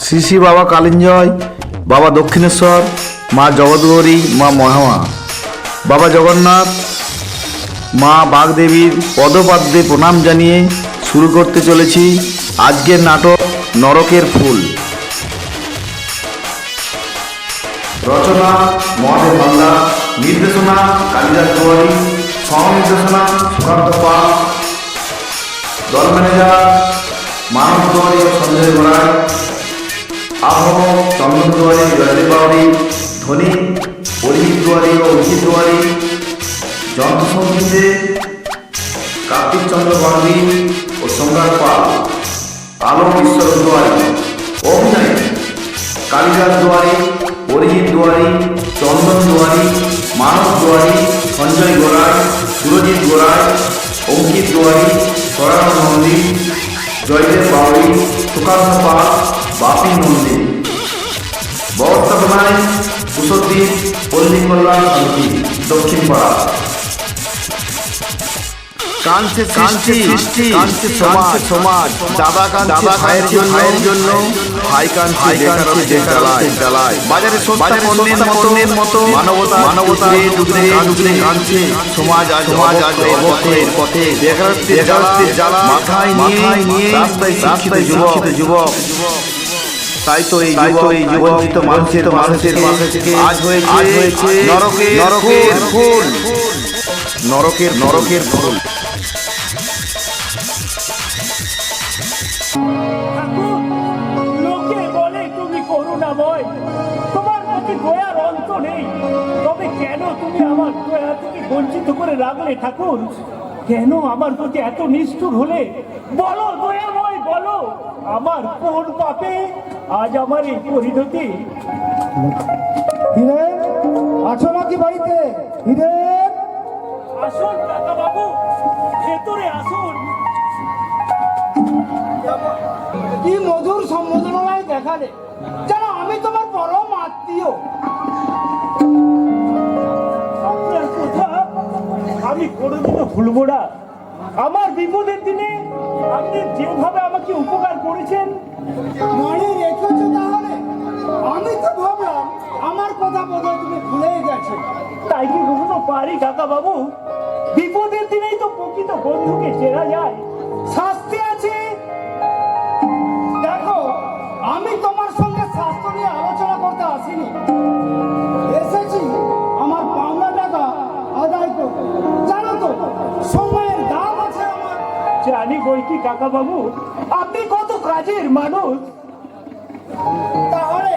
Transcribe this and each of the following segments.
শ্রী শ্রী বাবা কালিঞ্জয়, বাবা দক্ষিণেশ্বর, মা জগদ্গৌরী, মা মহামা, বাবা জগন্নাথ, মা বাগদেবীর পদপাদ্যে প্রণাম জানিয়ে শুরু করতে চলেছি আজকের নাটক নরকের ফুল। রচনা মহাদেব বাংলা, নির্দেশনা কালিদাস দুয়ারি, সহ নির্দেশনা সুকান্ত পাল, দল ম্যানেজার মানব দুয়ারি ও সঞ্জয় গোড়াই, আহ্বায়ক চন্দন দুয়ারি, জয়দেব বাউরি, ধ্বনি অরিজিৎ দুয়ারি ও অভিজিৎ দুয়ারি, যন্ত্রসঙ্গীতে কার্তিক চন্দ্র বাউরি ও সম্রাট পাল, আলোক ঈশ্বর দুয়ারি, অভিনয় কালিদাস দুয়ারি, অরিজিৎ দুয়ারি, চন্দন দুয়ারি, মানব দুয়ারি, সঞ্জয় গোড়াই, সুরজিৎ গোড়াই, অঙ্কিত দুয়ারি, সরান নন্দী, জয়দেব বাউরি, সুকান্ত পাল, বাপি নন্দী। ব্যবস্থাপনায় কুশদ্বীপ, পল্লী কল্যাণ সমিতি, দক্ষিণ পাড়া। কাঞ্চে সৃষ্টি, কাঞ্চে সমাজ, দাদা কাঞ্চে ভাইয়ের জন্য, ভাই কাঞ্চে জ্বালায়। বাজারে পণ্যের মতো মানবতা দুধে কাঞ্চে সমাজ আজ পথে বেকারত্বের জ্বালা মাথায় নিয়ে রাস্তায় শিক্ষিত যুবক। তাই তো এই যুবক মানুষের মাঝে থেকে আজ হয়েছে নরকের ফুল। নরকের ফুল। লোকে বলে তুমি করুণাময়, তোমার প্রতি দয়ার অন্ত নেই, তবে কেন তুমি আমার দয়া থেকে বঞ্চিত করে রাখলে ঠাকুর? কেন আমার প্রতি এত নিষ্ঠুর হলে? বলো দয়াময়, বলো আমার কোন পাপে আজ আমার এই পরিণতি? হিরেন, আছো নাকি বাড়িতে? হিরেন, আসুন কাকা বাবু, ভেতরে আসুন। কি মধুর সম্বোধনায় দেখালে, যেন আমি তোমার পরম আত্মীয়। আপনার কথা আমি কোনোদিনও ভুলবো না। আমার বিপদের দিনে আপনি যেভাবে আমাকে উপকার করেছেন মনে রেখেছো তাহলে? আমি তো ভাবলাম আমার কথা বোধহয় তুমি ভুলে গেছো। তাই কি কখনো পারি কাকা বাবু? বিপদের দিনেই তো প্রকৃত বন্ধুকে চেনা যায়। শাস্তি আছে। দেখো, আমি তোমার সঙ্গে শাস্ত্র নিয়ে আলোচনা করতে আসিনি, এসেছি আমার পাওনা টাকা আদায় করতে। জানো তো সময়ের দাম আছে আমার। জানি বই কি কাকা বাবু, আপনি কত কাজের মানুষ। তাহলে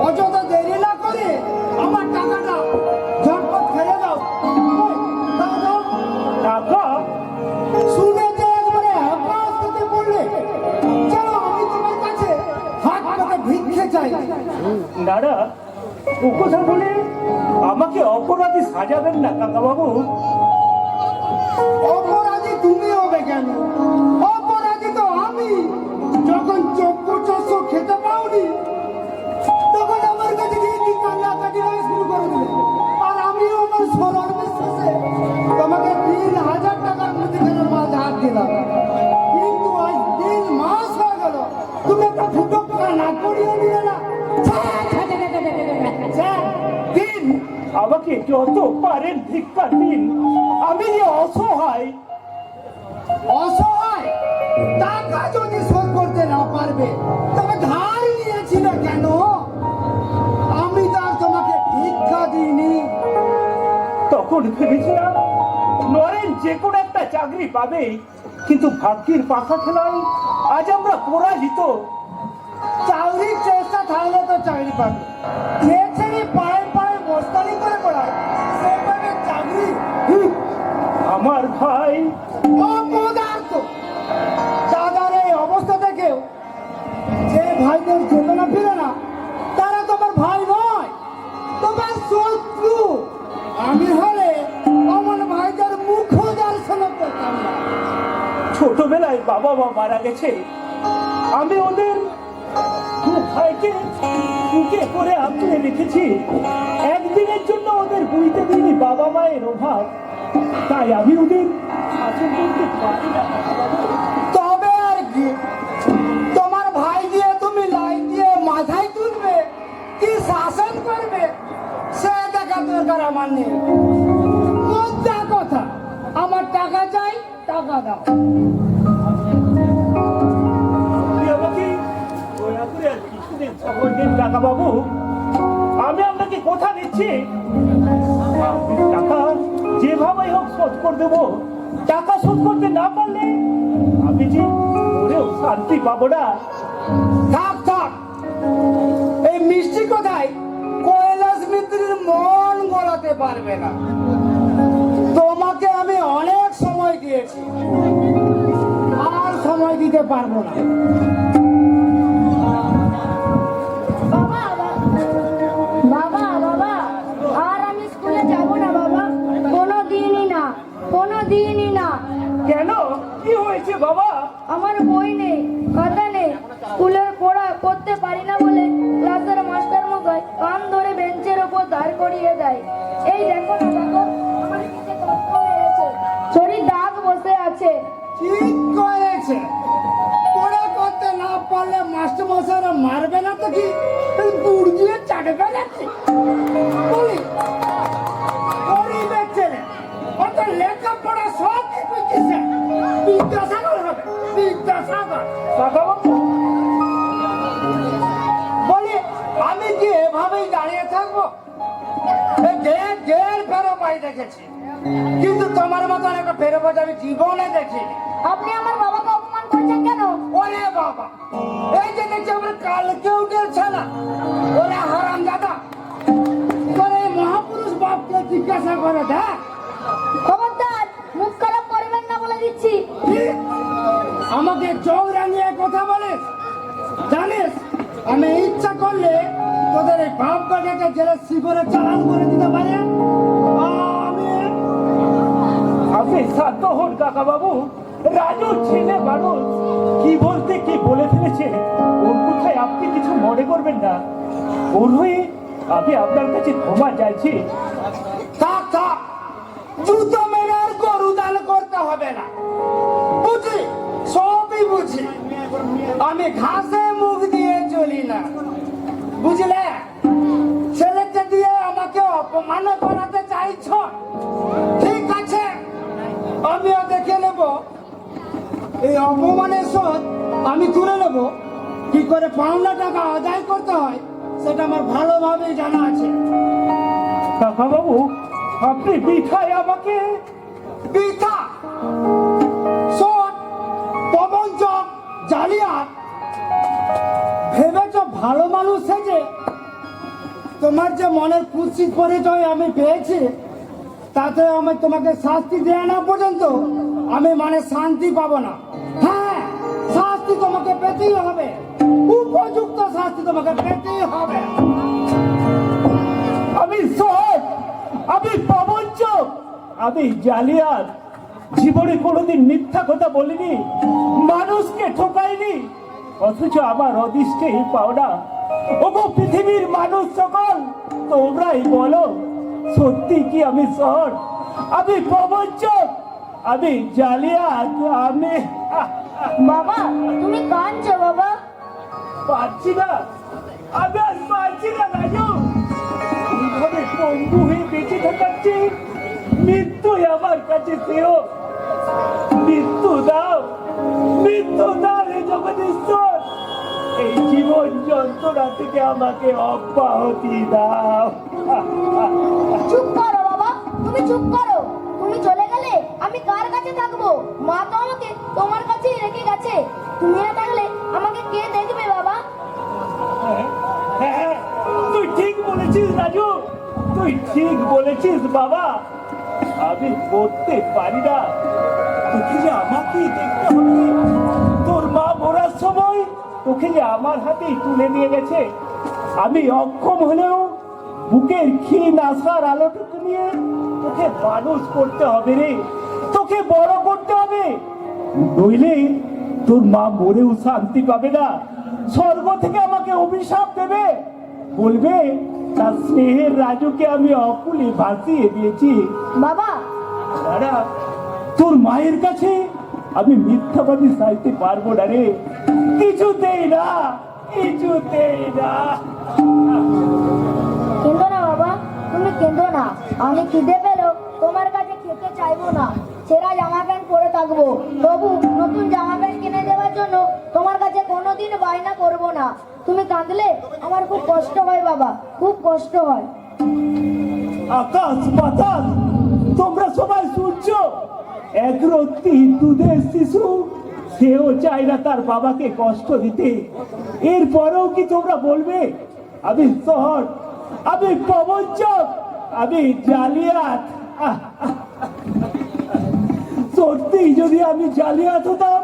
অযথা দেরি না করে আমার টাকাটা ঝটপট ফেলে দাও। দাও। টাকা? শুনে যে একবারে হ্যাপাস হতে পড়লে, চলো আমি তোমার কাছে হাত পাতে ভিক্ষে চাই। দাদা, ও কথা বলে আমাকে অপরাধী সাজাবেন না কাকা বাবু। অপরাধী তুমি হবে কেন? অপরাধী তো আমি। যখন 1400 খেতে পাওনি, তখন আমার কাছে গিয়ে কি কান্নাকাটি শুরু করে দিলে। আর আমিও আমার সরল বিশ্বাসে তোমাকে 3000 টাকার মুদিখানার মাঝে হাত দিলাম। কিন্তু আজ 3 মাস হয়ে গেল, তুমি একটা ফুটো কানা করিয়ে দিলে না। দিন আমাকে যত পারেন ভিক্ষা দিন, আমি যে অসহায়। অসহায়? টাকা যদি শোধ করতে না পারবে, তবে ধার নিয়েছিল কেন? আমি তো আর তোমাকে ভিক্ষা দিইনি। তখন ভেবেছিলাম নরেন যে কোনো একটা চাকরি পাবে, কিন্তু ভাগ্যের পাখা খেলায় আজ আমরা পরাজিত। চাকরির চেষ্টা থাকলে তো চাকরি পাবে। যে ছেলে পায়ে পায়ে বস্তানি করে পড়ায়, সে পাবে চাকরি? আমার ভাই অপদার্থ। দাদার এই অবস্থা দেখেও যে ভাইদের চেতনা ফিরে না, তারা তোমার ভাই নয়, তোমার শত্রু। আমি হলে আমার ভাইদের মুখ দর্শন করতাম না। ছোটবেলায় বাবা মা মারা গেছে, আমি ওদের দু ভাইকে বুকে করে আঁকড়ে রেখেছি। একদিনের জন্য ওদের বুঝতে দিইনি বাবা মায়ের অভাব, তাই আমি ওদের শাসন করতে পারি না। তবে আর কি, তোমার ভাই দিয়ে তুমি লাই দিয়ে নেই। মোদ্দা কথা, আমার টাকা চাই, টাকা দাও। আপনি আমাকে দয়া করে আর কিছুদিন সময় দিন টাকা বাবু। আমি আপনাকে কথা দিচ্ছি, আপনি টাকা যেভাবে হোক শোধ করে দেবো। টাকা শোধ করতে না পারলে আমি যে ওরেও শান্তি পাবো না। থাক থাক, এই মিষ্টি কথায় কৈলাস মিত্রের মন গলাতে পারবে না। তোমাকে আমি অনেক সময় দিয়েছি, আর সময় দিতে পারবো না। বাবা বাবা বাবা, আর আমি স্কুলে যাব না বাবা, কোনো দিনই না, কোনো দিনই না। কেন, কি হয়েছে বাবা? আমার বই নেই, খাতা নেই, স্কুলের পড়া করতে পারি না বলে ক্লাসের মাস্টার মশাই কান ধরে বেঞ্চের ওপর দাঁড় করিয়ে দেয়। এই দেখো না বাবা, আমার নিচে কষ্ট হয়েছে, শরীর দাগ বসে আছে। ঠিক করেছে, পড়া করতে না পারলে মাস্টার মশাইরা মারবে না তো কি গুড় দিয়ে চাটবে নাকি? বলি গরিবের ছেলে, অত লেখাপড়া সব শিখেছে, বিদ্যাসাগর হবে, বিদ্যাসাগর। টাকা বাবু, বলি আমি কি এভাবেই দাঁড়িয়ে থাকবো? ঢের ফেরো পাই দেখেছি, কিন্তু তোমার মতন একটা ফেরো পাই আমি জীবনে দেখিনি। আপনি আমার বাবাকে অপমান করছেন কেন? ওরে বাবা, এই যে দেখছি আমরা কালকে উঠেছে না, ওরে হারাম দাদা, তোর এই মহাপুরুষ বাপকে জিজ্ঞাসা করে দেখ। খবরদার, মুখ খারাপ করবেন না বলে দিচ্ছি। কি? আমাকে চোখ রাঙিয়ে কথা বলিস? জানিস আমি ইচ্ছা করলে তোদের এই বাপ বেটাকে জেলের শিবিরে চালান করে দিতে পারি। আমি আপনি শান্ত হন কাকা বাবু। রাজু ছেলে মানুষ, কি বলতে কি বলে ফেলেছে, ওর কোথায় আপনি কিছু মনে করবেন না। ওর হয়ে আমি আপনার কাছে ক্ষমা চাইছি। থাক থাক, জুতো মেরে আর গরু দান করতে হবে না, বুঝি সবই বুঝি। আমি ঘাসে মুখ দিয়ে চলি না, বুঝলে? ছেলেকে দিয়ে আমাকে অপমান করাতে চাইছ, ঠিক আছে, আমিও দেখে নেব এই অপমানের শোধ আমি তুলে নেব। কি করে পাওনা টাকা আদায় করতে হয় সেটা আমার ভালোভাবেই জানা আছে। কাকা বাবু, আপনি মিঠাই আমাকে পিতা শোন, প্রবঞ্চক, জালিয়াত ভেবেছ ভালো মানুষ সেজে তোমার যে মনের কুৎসিত পরিচয় আমি পেয়েছি, তাতে আমি তোমাকে শাস্তি দেয়া না পর্যন্ত আমি মানে শান্তি পাবো না। হ্যাঁ, শাস্তি তোমাকে পেতেই হবে, উপযুক্ত শাস্তি তোমাকে পেতেই হবে। আমি সৎ, আমি প্রবঞ্চক, আমি জালিয়াত, জীবনে কোনোদিন মিথ্যা কথা বলিনি, মানুষকে ঠকাইনি, অথচ আমার অদৃষ্টে পাওনা। ওগো পৃথিবীর মানুষ সকল, তোমরাই বলো সত্যি কি আমি সৎ, আমি প্রবঞ্চক, আমি জালিয়াত, আমি বাবা, তুমি কাঁদছো বাবা? পারছি না, আমি আর পারছি না রাজু। এইভাবে পঙ্গু হয়ে বেঁচে থাকাচ্ছি, মৃত্যুই আমার কাছে প্রিয়। মৃত্যু দাও, মৃত্যু দাও হে জগদীশ্বর, এই জীবন যন্ত্রণা থেকে আমাকে অব্যাহতি দাও। চুপ করো বাবা, তুমি চুপ করো। তুমি চলে গেলে আমি কার কাছে থাকবো? মা তো আমাকে তোমার কাছেই রেখে গেছে, তুমি না থাকলে আমাকে কে দেখবে বাবা? হ্যাঁ, তুই ঠিক বলেছিস রাজু, তুই ঠিক বলেছিস বাবা। আমি পড়তে পারি না, তোকে যে আমাকেই দেখতে হবে। তোর মা মরার সময় তোকে যে আমার হাতেই তুলে নিয়ে গেছে। আমি অক্ষম হলেও বুকের ক্ষীণ আশার আলোটুকু নিয়ে তোকে মানুষ করতে হবে রে, তোকে বড় করতে হবে, নইলে তোর মা মরেও শান্তি পাবে না। স্বর্গ থেকে আমাকে অভিশাপ দেবে, বলবে তার স্নেহের রাজুকে আমি অকুলে ভাসিয়ে দিয়েছি। বাবা, দাদা, তোর মায়ের কাছে আমি মিথ্যাবাদী চাইতে পারবো না রে, কিছুতেই না, কিছুতেই না। কিন্তু না বাবা, তুমি কিন্তু না, আমি খিদে পেলেও তোমার কাছে খেতে চাইবো না। ছেঁড়া জামা প্যান্ট পরে থাকবো, তবু নতুন জামা প্যান্ট কিনে দেওয়ার জন্য তোমার কাছে কোনোদিন বায়না করবো না। তুমি কাঁদলে আমার খুব কষ্ট হয় বাবা, খুব কষ্ট হয়। আকাশ পাতাল তোমরা সবাই শুনছো? এক রত্তি দুধের শিশু, সেও চায় না তার বাবাকে কষ্ট দিতে। এরপরেও কি তোমরা বলবে আমি শহর, আমি প্রবঞ্চক, আমি জালিয়াত? সত্যি যদি আমি জালিয়াত হতাম,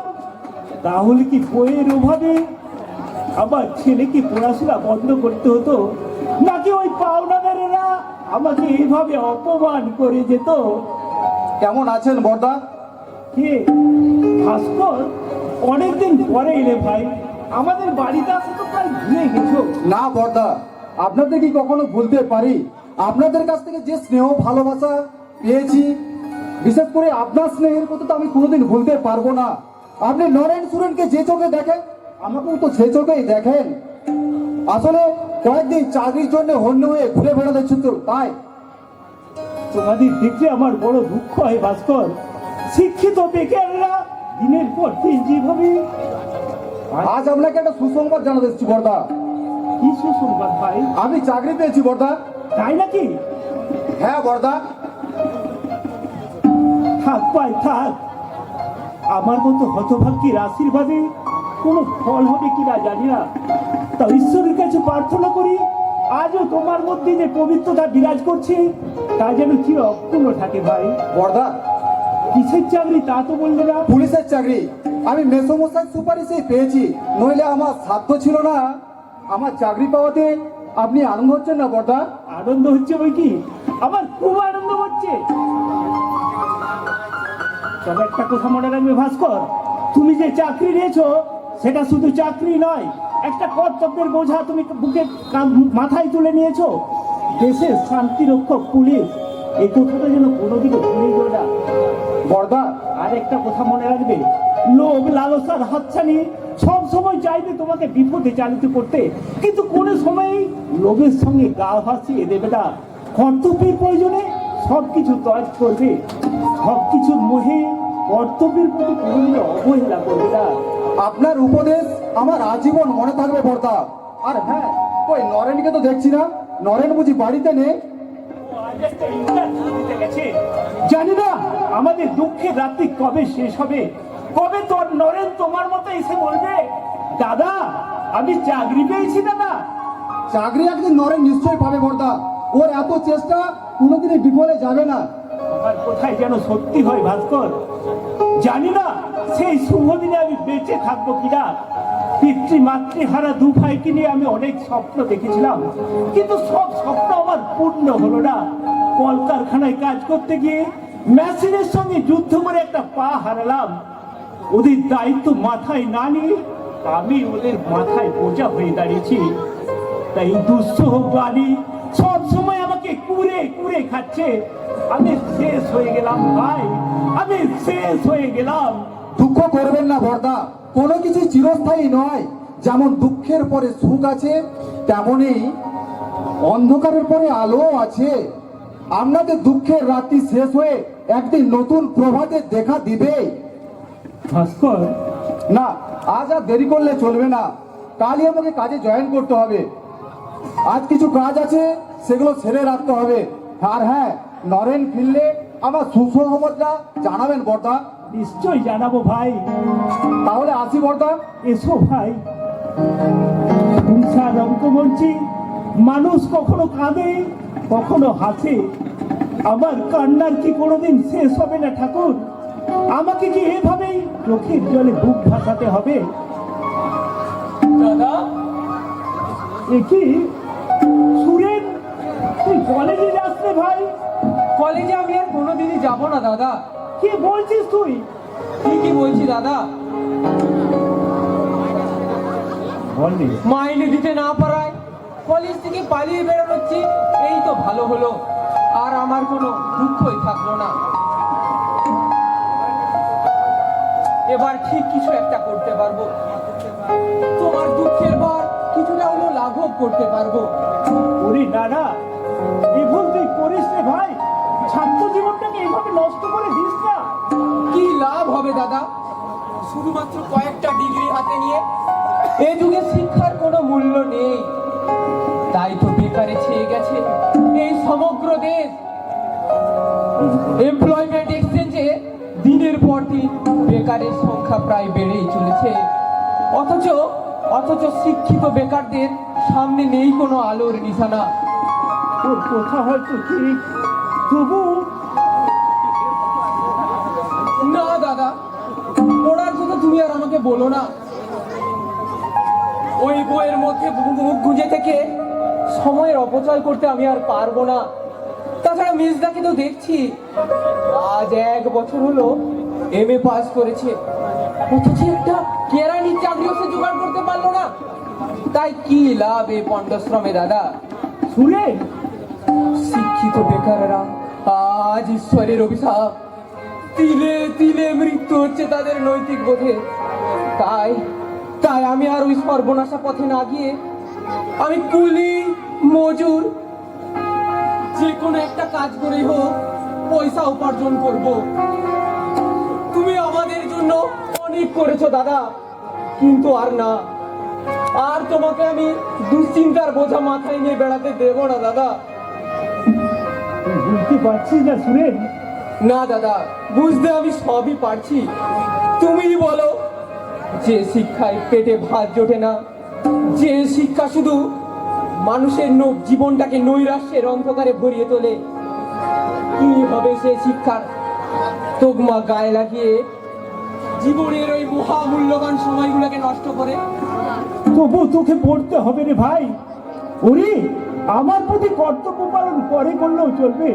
তাহলে কি বইয়ের অভাবে আমার ছেলেকে পড়াশোনা বন্ধ করতে হতো, নাকি ওই পাওনাদারেরা আমাকে এইভাবে অপমান করে যেত? কেমন আছেন বর্দা? কে ভাস্কর? অনেকদিন পরে এলে ভাই, আমাদের বাড়িতে আসে তো প্রায় ভুলে গেছো। না বর্দা, আপনাদের কি কখনো ভুলতে পারি? আপনাদের কাছ থেকে যে স্নেহ ভালোবাসা পেয়েছি, বিশেষ করে আপনার স্নেহের কথা তো আমি কোনোদিন ভুলতে পারবো না। আপনি নরেন সুরেনকে যে চোখে দেখেন, আমাকেও তো সে চোখেই দেখেন। আসলে কয়েকদিন চাকরির জন্য হন্য হয়ে ঘুরে বেড়াতে তো তাই। তোমাদের দেখে আমার বড় দুঃখ হয় ভাস্কর। শিক্ষিত বেকাররা দিনের পর দিন যেভাবে। আজ আপনাকে একটা সুসংবাদ জানাতে এসেছি বর্দা। কি সুসংবাদ ভাই? আমি চাকরি পেয়েছি বর্দা। তাই নাকি? হ্যাঁ বর্দা। থাক ভাই থাক, আমার মতো হতভাগ্যের আশীর্বাদে কোনো ফল হবে কিনা জানি না, তা ঈশ্বরের কাছে প্রার্থনা করি আজও তোমার মধ্যে যে পবিত্রতা বিরাজ করছে তা যেন চির অক্ষুণ্ণ থাকে ভাই। বর্দা, কিসের চাকরি তা তো বললে না? পুলিশের চাকরি আমি মেসোমশাই সুপারিশে পেয়েছি, নইলে আমার সাধ্য ছিল না। আমার চাকরি পাওয়াতে আপনি আনন্দ হচ্ছেন না বর্দা? আনন্দ হচ্ছে বই কি, আমার খুব আনন্দ হচ্ছে। তবে একটা কথা মনে রাখবে ভাস্কর, তুমি যে চাকরি নিয়েছো সেটা শুধু চাকরি নয়, একটা কর্তব্যের বোঝা তুমি বুকে মাথায় তুলে নিয়েছো। দেশের শান্তি রক্ষক পুলিশ, এই কথাটা যেন কোনোদিনও ভুলে গেল না বর্দা। আর একটা কথা মনে রাখবে, লোভ লালসার হাতছানি সব সময় চাইবে তোমাকে বিপদে চালিত করতে, কিন্তু কোনো সময়ই লোভের সঙ্গে গা ভাসিয়ে দেবে না। কর্তব্যের প্রয়োজনে সবকিছু ত্যাগ করবে, সবকিছুর মোহে কর্তব্যের প্রতি কোনোদিন অবহেলা করবে না। আপনার উপদেশ আমার আজীবন মনে থাকবে বর্দা। আর হ্যাঁ, ওই নরেনকে তো দেখছি না, নরেন বুঝি বাড়িতে নেই? জানি না আমাদের দুঃখের রাত্রি কবে শেষ হবে, কবে তোর নরেন তোমার মতো এসে বলবে দাদা আমি চাকরি পেয়েছি দাদা। চাকরি একদিন নরেন নিশ্চয়ই পাবে বর্দা। ওর এত চেষ্টা কোনোদিনই বিফলে যাবে না। আমার কোথায় যেন সত্যি হয় ভাস্কর, জানি না সেই শুভ দিনে আমি বেঁচে থাকবো কিনা। পিতৃ মাতৃহারা দু ভাইকে নিয়ে আমি অনেক স্বপ্ন দেখেছিলাম, কিন্তু সব স্বপ্ন আমার পূর্ণ হলো না। কলকারখানায় কাজ করতে গিয়ে মেশিনের সঙ্গে যুদ্ধ করে একটা পা হারালাম। ওদের দায়িত্ব মাথায় না নিয়ে আমি ওদের মাথায় বোঝা হয়ে দাঁড়িয়েছি। তাই দুঃসহ বাড়ি সব সময় আমাকে কুড়ে কুড়ে খাচ্ছে। আমি শেষ হয়ে গেলাম ভাই, আমি শেষ হয়ে গেলাম। দুঃখ করবেন না বর্দা, কোনো কিছু চিরস্থায়ী নয়। যেমন দুঃখের পরে সুখ আছে, তেমনি অন্ধকারের পরে আলো আছে। আপনাদের দুঃখের রাত্রি শেষ হয়ে একদিন নতুন প্রভাতের দেখা দিবে। ভাস্কর, না, আজ আর দেরি করলে চলবে না, কালই আমাকে কাজে জয়েন করতে হবে। আজ কিছু কাজ আছে, সেগুলো সেরে রাখতে হবে। আর হ্যাঁ, নরেন ফিরলে আমার সুসংবাদটা জানাবেন বর্দা। নিশ্চয় জানাবো ভাই। তাহলে আসি বর্দা। এসো ভাই। হিংসা রঙ্গমঞ্চে মানুষ কখনো কাঁদে কখনো হাসে, আমার কান্নার কি কোনোদিন শেষ হবে না ঠাকুর? আমাকে কি এভাবেই চোখের জলে বুক ভাসাতে হবে? দাদা, কি সুরেন, তুই কলেজে যাস রে ভাই? কলেজে আমি আর কোনোদিনই যাব না দাদা। কি বলছিস তুই? ঠিকই বলছি দাদা। বললি মাইনে দিতে না পারায় কলেজ থেকে পালিয়ে বেরোচ্ছি, এই তো ভালো হলো, আর আমার কোনো দুঃখই থাকলো না। এবার ঠিক কিছু একটা করতে পারবো, তোমার দুঃখের পর কিছুটা হলেও লাঘব করতে পারবো। ওরে না না, এই ভুল তুই করিস রে ভাই। ছাত্র জীবনটাকে এইভাবে নষ্ট করে দিস না। কি লাভ হবে দাদা শুধুমাত্র কয়েকটা ডিগ্রি হাতে নিয়ে? এ যুগে শিক্ষার কোনো মূল্য নেই, তাই তো বেকারে ছেয়ে গেছে এই সমগ্র দেশ। এমপ্লয়মেন্ট এক্সচেঞ্জে দিনের পর দিন বেকারের সংখ্যা প্রায় বেড়েই চলেছে, অথচ শিক্ষিত বেকারদের সামনে নেই কোনো আলোর নিশানা। তোর কথা হয়তো ঠিক, তবু না দাদা, পড়ার কথা তুমি আর আমাকে বলো না। ওই বইয়ের মধ্যে মুখ গুঁজে থেকে সময়ের অপচয় করতে আমি আর পারবো না। তাছাড়া মিসদাকে তো দেখছি আজ 1 বছর হলো MA পাস করেছে, অথচ একটা কেরানির চাকরিও সে জোগাড় করতে পারলো না। তাই কি লাভ এই পণ্ডশ্রমে দাদা? শুনে শিক্ষিত বেকাররা আজ ঈশ্বরের অভিশাপ, তিলে তিলে মৃত্যু হচ্ছে তাদের নৈতিক বোধে। তাই আমি আর ওই সর্বনাশা পথে না গিয়ে আমি কুলি মজুর যে কোনো একটা কাজ করেই হোক পয়সা উপার্জন করব। তুমি আমাদের জন্য অনেক করেছো দাদা, কিন্তু আর না, আর তোমাকে আমি দুশ্চিন্তার বোঝা মাথায় নিয়ে বেড়াতে দেবো না দাদা। বুঝতে পারছিস না সুরেন? না দাদা, বুঝতে আমি সবই পারছি। তুমি বলো, যে শিক্ষায় পেটে ভাত জোটে না, যে শিক্ষা শুধু মানুষের জীবনটাকে নৈরাশ্যের অন্ধকারে ভরিয়ে তোলে, কি হবে সে শিক্ষার তকমা গায়ে লাগিয়ে জীবনের ওই মহামূল্যবান সময়গুলোকে নষ্ট করে? তবু তোকে পড়তে হবে রে ভাই। ওরে, আমার প্রতি কর্তব্য পালন পরে করলেও চলবে,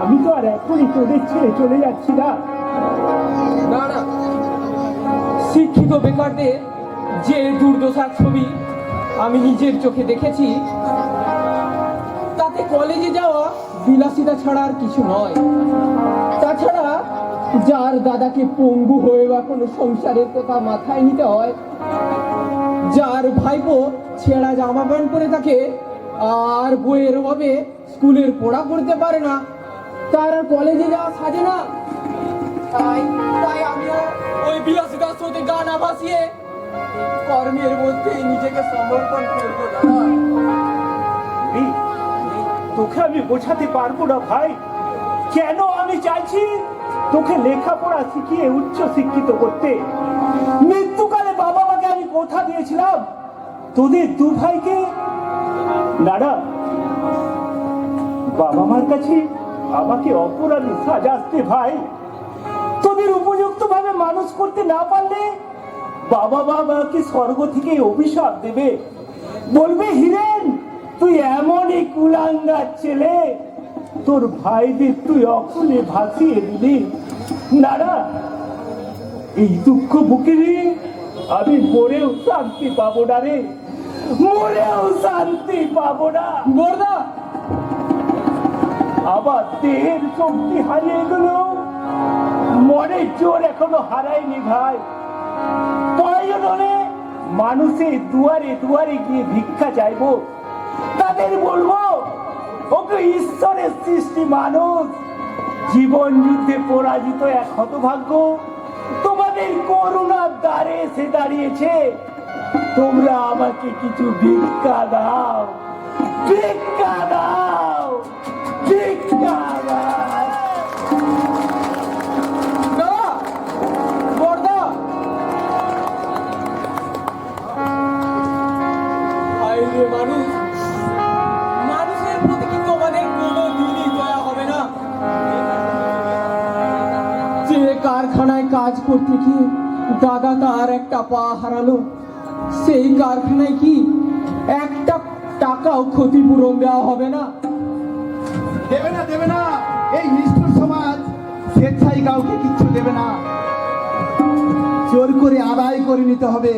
আমি তো আর এখনই তোদের ছেড়ে চলে যাচ্ছি না। না না, শিক্ষিত বেকারদের যে দুর্দশার ছবি আমি নিজের চোখে দেখেছি, তাতে কলেজে যাওয়া বিলাসিতা ছাড়া আর কিছু নয়। তাছাড়া যার দাদাকে পঙ্গু হয়ে বা কোনো সংসারের কথা মাথায় নিতে হয়, যার ভাইপো ছেঁড়া জামা প্যান্ট পরে থাকে আর বইয়ের অভাবে স্কুলের পড়া করতে পারে না, তার আর কলেজে যাওয়া সাজে না। তাই আমিও ওই বিলাসিতার সাথে গান ভাসিয়ে কর্মের মধ্যে নিজেকে সমর্পণ করবো দাদা। এই, তোকে আমি বোঝাতে পারবো না ভাই, কেন আমি চাইছি তোকে লেখাপড়া শিখিয়ে উচ্চ শিক্ষিত করতে। মৃত্যুকালে বাবা মাকে আমি কথা দিয়েছিলাম তোদের 2 ভাইকে নাড়া বাবা মার কাছে আমাকে অপরাধী সাজাতে ভাই। তোদের উপযুক্ত ভাবে মানুষ করতে না পারলে বাবা কি স্বর্গ থেকে অভিশাপ দেবে, বলবে হিরেন তুই এমনই কুলাঙ্গার ছেলে, তোর ভাইদের তুই অকুলে ভাসিয়ে দিলি। নারা, এই দুঃখ বুকে নিয়ে আমি মরেও শান্তি পাবো না রে, মরেও শান্তি পাবো না। বড়দা, আবার দেহের শক্তি হারিয়ে গেল, মনের জোর এখনো হারায়নি ভাই। প্রয়োজন হলে মানুষের দুয়ারে দুয়ারে গিয়ে ভিক্ষা চাইবো, তাদের বলবো ওকে ঈশ্বরের সৃষ্টি মানুষ, জীবন যুদ্ধে পরাজিত এক হতভাগ্য তোমাদের করুণার দ্বারে এসে দাঁড়িয়েছে, তোমরা আমাকে কিছু ভিক্ষা দাও, ভিক্ষা দাও, ভিক্ষা দাও। বড়দা, মানুষের প্রতি কিন্তু আমাদের কোনো দিনই দয়া হবে না। যে কারখানায় কাজ করতে গিয়ে দাদা তার একটা পা হারালো, সেই কারখানায় কি একটা টাকাও ক্ষতিপূরণ দেওয়া হবে না? দেবে না, এই নিষ্ঠুর সমাজ স্বেচ্ছায় কাউকে কিচ্ছু দেবে না, জোর করে আদায় করে নিতে হবে।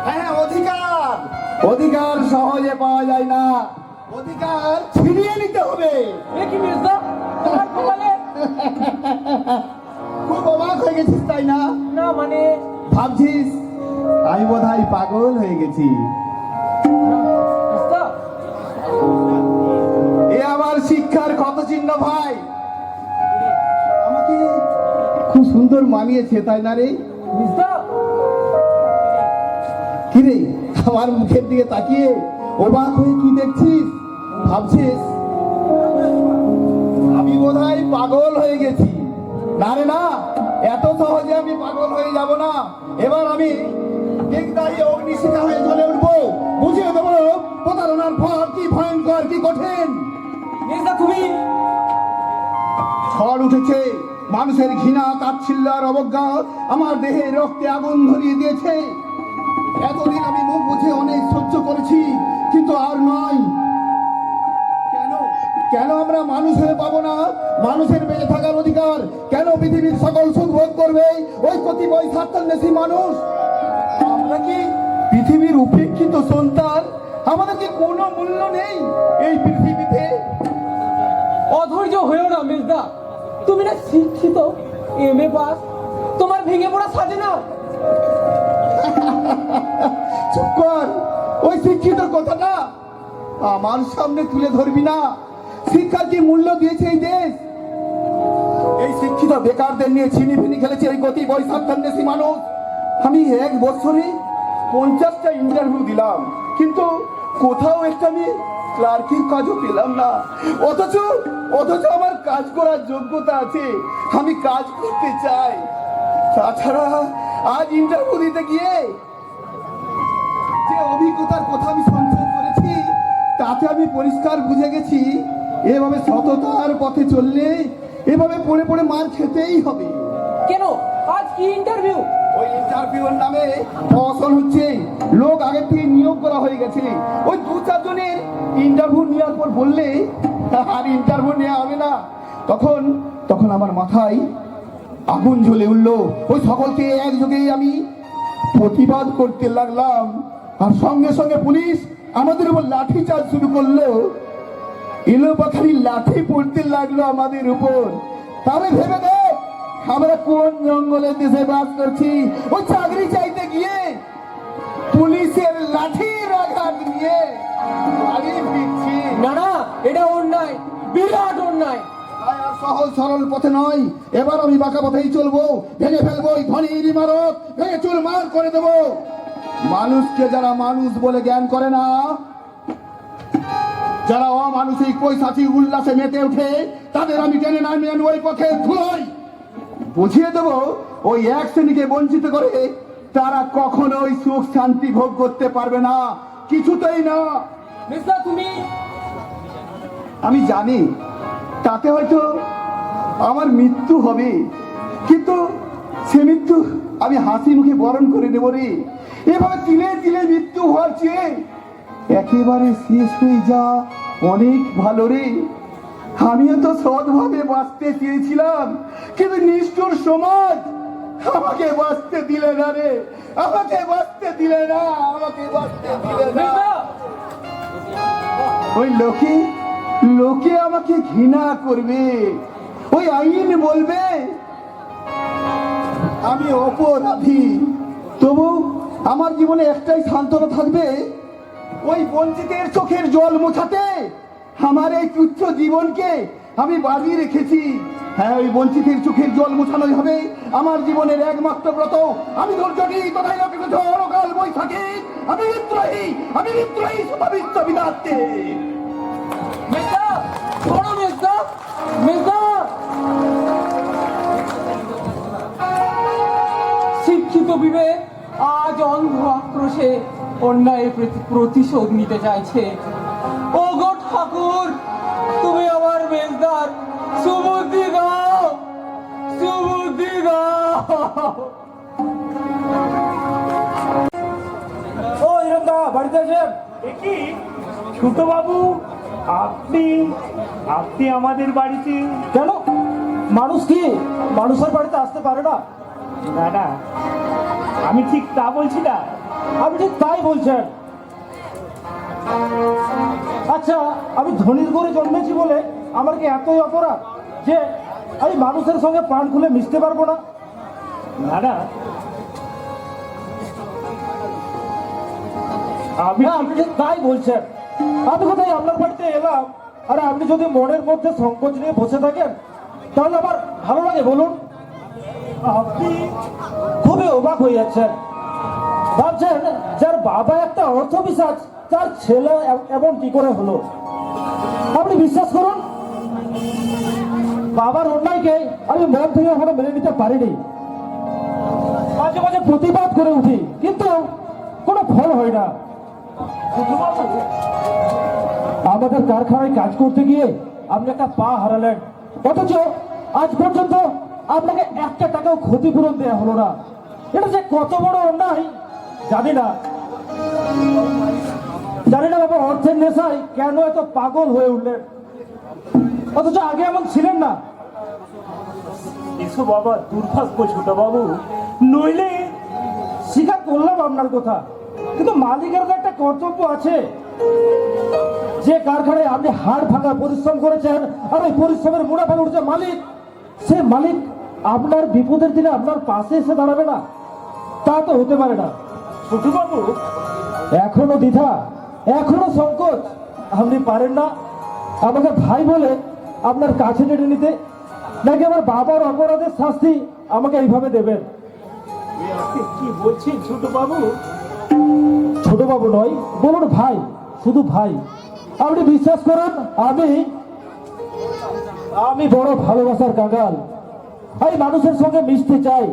হ্যাঁ, অধিকার সহজে পাওয়া যায় না, অধিকার ছিনিয়ে নিতে হবে। কি মির্জা, তোমার কপালে? খুব অবাক হয়ে গেছিস তাই না? না মানে ভাবছিস আমি বোধহয় পাগল হয়ে গেছি। মির্জা, ভাই, আমাকে খুব সুন্দর মানিয়েছে, তাই না রে? মির্জা, কি রে, আমার মুখের দিকে তাকিয়ে অবাক হয়ে কি দেখছিস? ভাবছিস আমি বোধহয় পাগল হয়ে গেছি? না রে না, এত সহজে আমি পাগল হয়ে যাব না। এবার আমি একদাই অগ্নিশিখা হয়ে জ্বলে উঠবো, বুঝিয়ে দেবো প্রতারণার ফল কি ভয়ঙ্কর, কি কঠিন। মির্জা তুমি ঝড় উঠেছে, মানুষের ঘৃণা, তাচ্ছিল্য আর অবজ্ঞা আমার দেহে রক্তে আগুন ধরিয়ে দিয়েছে। এতদিন আমি মুখ বুঝে অনেক সহ্য করেছি, কিন্তু আর নয়। কেন কেন আমরা মানুষ হয়ে পাবো না মানুষের বেঁচে থাকার অধিকার? কেন পৃথিবীর সকল সুখ ভোগ করবে ওই কতিপয় স্বার্থান্বেষী মানুষ? আমরা কি পৃথিবীর উপেক্ষিত সন্তান? আমাদের কি কোনো মূল্য নেই এই পৃথিবীতে? অধৈর্য হয়েও না মির্জা, তুমি না শিক্ষিত, এমএ পাস, তোমার ভেঙে পড়া সাজে না। চুপ কর, ওই শিক্ষিত কথাটা আমার সামনে তুলে ধরবি না। শিক্ষার কি মূল্য দিয়েছে এই দেশ? এই শিক্ষিত বেকারদের নিয়ে ছিনিফিনি খেলেছে এই কতিপয় স্বার্থান্বেষী মানুষ। আমি এক বছরে 50টা ইন্টারভিউ দিলাম, কিন্তু কোথাও একটা আমি ক্লার্কের কাজও পেলাম না। অথচ অথচ আমার কাজ করার যোগ্যতা আছে, আমি কাজ করতে চাই। তাছাড়া আজ ইন্টারভিউ দিতে গিয়ে যে অভিজ্ঞতার কথা আমি সঞ্চয় করেছি, তাতে আমি পরিষ্কার বুঝে গেছি এভাবে সততার পথে চললে এভাবে পড়ে পড়ে মার খেতেই হবে। কেন, আজ কি ইন্টারভিউ? ওই ইন্টারভিউর নামে অসল হচ্ছে, লোক আগে থেকে নিয়োগ করা হয়ে গেছে। ওই 2-4 জনের ইন্টারভিউ নেওয়ার পর বললে আর ইন্টারভিউ নেওয়া হবে না, তখন তখন আমার মাথায় আগুন জ্বলে উঠলো। ওই সকলকে একযোগে আমি প্রতিবাদ করতে লাগলাম, আর সঙ্গে সঙ্গে পুলিশ আমাদের উপর লাঠি চার্জ শুরু করলো। এলো পাখারি লাঠি পড়তে লাগলো আমাদের উপর। তবে ভেবে দেখ আমরা কোন জঙ্গলের দেশে বাস করছি। ওই চাকরি চাইতে গিয়ে পুলিশের লাঠির আঘাত নিয়ে বাড়ি ফিরছি। না না, এটা অন্যায়, বিরাট অন্যায়। তাই আর সহজ সরল পথে নয়, এবার আমি বাঁকা পথেই চলবো। ভেঙে ফেলবো এই ধনীর ইমারত, ভেঙে চুরমার করে দেবো। মানুষকে যারা মানুষ বলে জ্ঞান করে না, যারা অমানসিক পৈশাচি উল্লাসে মেতে ওঠে, তাদের আমি টেনে নামিয়ে আনি ওই পথে ধুলোই। বুঝিয়ে দেবো ওই এক শ্রেণীকে বঞ্চিত করে তারা কখনোই সুখ শান্তি ভোগ করতে পারবে না, কিছুতেই না। মির্জা তুমি, আমি জানি তাতে হয়তো আমার মৃত্যু হবে, কিন্তু সে মৃত্যু আমি হাসি মুখে বরণ করে নেব রে। এভাবে তিলে তিলে মৃত্যু হওয়ার চেয়ে একেবারে শেষ হয়ে যা অনেক ভালো রে। আমিও তো সৎভাবে বাঁচতে চেয়েছিলাম, কিন্তু নিষ্ঠুর সমাজ আমাকে বাঁচতে দিলে না রে, আমাকে বাঁচতে দিলে না, আমাকে বাঁচতে দিলে না। মির্জা ওই লোকে লোকে আমাকে ঘৃণা করবে, ওই আইন বলবে আমি অপরাধী। তবু আমার জীবনে একটাই সান্ত্বনা থাকবে, ওই বঞ্চিতের চোখের জল মোছাতে আমার এই তুচ্ছ জীবনকে আমি বাজি রেখেছি। হ্যাঁ, ওই বঞ্চিতের চোখের জল মোছানোই হবে আমার জীবনের একমাত্র ব্রত। আমি ধৈর্যটি তথাই অকাল বৈশাখী, আমি বিদ্রোহী সুতাবিত্ত বিধাত্তে। মির্জা, শোনো মির্জা, মির্জা। শিক্ষিত বিবেক আজ অন্ধ আক্রোশে অন্যায়ের প্রতিশোধ নিতে চাইছে। ও গো ঠাকুর, তুমি আমার মেজদার সুবুদ্ধি দাও, সুবুদ্ধি দাও। ও হিরণদা, বাড়িতে আছেন? কি ছোট বাবু, আপনি আপনি আমাদের বাড়িতে? কেন, মানুষ কি মানুষের বাড়িতে আসতে পারে না? না না, আমি ঠিক তা বলছি না। আপনি ঠিক তাই বলছেন। আচ্ছা, আমি ধনীর ঘরে জন্মেছি বলে আমার কি এতই অপরাধ যে আমি মানুষের সঙ্গে প্রাণ খুলে মিশতে পারবো না? না না, আপনি ঠিক তাই বলছেন। আমি কোথায় আপনার বাড়িতে এলাম, আর আপনি যদি মনের মধ্যে সংকোচ নিয়ে বসে থাকেন তাহলে আমার ভালো লাগে বলুন? আপনি খুবই অবাক হয়ে যাচ্ছেন, ভাবছেন যার বাবা একটা অর্থ পিশাচ তার ছেলে এমন কি করে হলো। আপনি বিশ্বাস করুন, বাবার অন্যায়কে আমি মন থেকে এখনো মেনে নিতে পারিনি। মাঝে মাঝে প্রতিবাদ করে উঠি, কিন্তু কোনো ফল হয় না। ছোটবাবু, আমাদের কারখানায় কাজ করতে গিয়ে আপনি একটা পা হারালেন, অথচ আজ পর্যন্ত আপনাকে একটা টাকাও ক্ষতিপূরণ দেওয়া হলো না। এটা যে কত বড় অন্যায় জানি না। জানি না বাবা অর্থের নেশায় কেন এত পাগল হয়ে উঠলেন, অথচ আগে এমন ছিলেন না। এসো বাবা, দুর্ভাগ্য ছোটবাবু, নইলে স্বীকার করলাম আপনার কথা, কিন্তু মালিকের তো একটা কর্তব্য আছে। যে কারখানায় আপনি হাড় ভাঙা পরিশ্রম করেছেন আর ওই পরিশ্রমের মুনাফা উঠছে মালিক, সে মালিক আপনার বিপদের দিনে আপনার পাশে এসে দাঁড়াবে না? তা তো হতে পারে না। ছোটবাবু, এখনো দ্বিধা, এখনো সংকোচ। আপনি পারেন না আমাকে ভাই বলে আপনার কাছে টেনে নিতে, নাকি আমার বাবার অপরাধের শাস্তি আমাকে এইভাবে দেবেন? আপনি কি বলছেন ছোটবাবু? ছোট বাবু নয়, বলুন ভাই, শুধু ভাই। আপনি বিশ্বাস করুন, আমি বড় ভালোবাসার কাঙাল। আমি মানুষের সঙ্গে মিশতে চাই,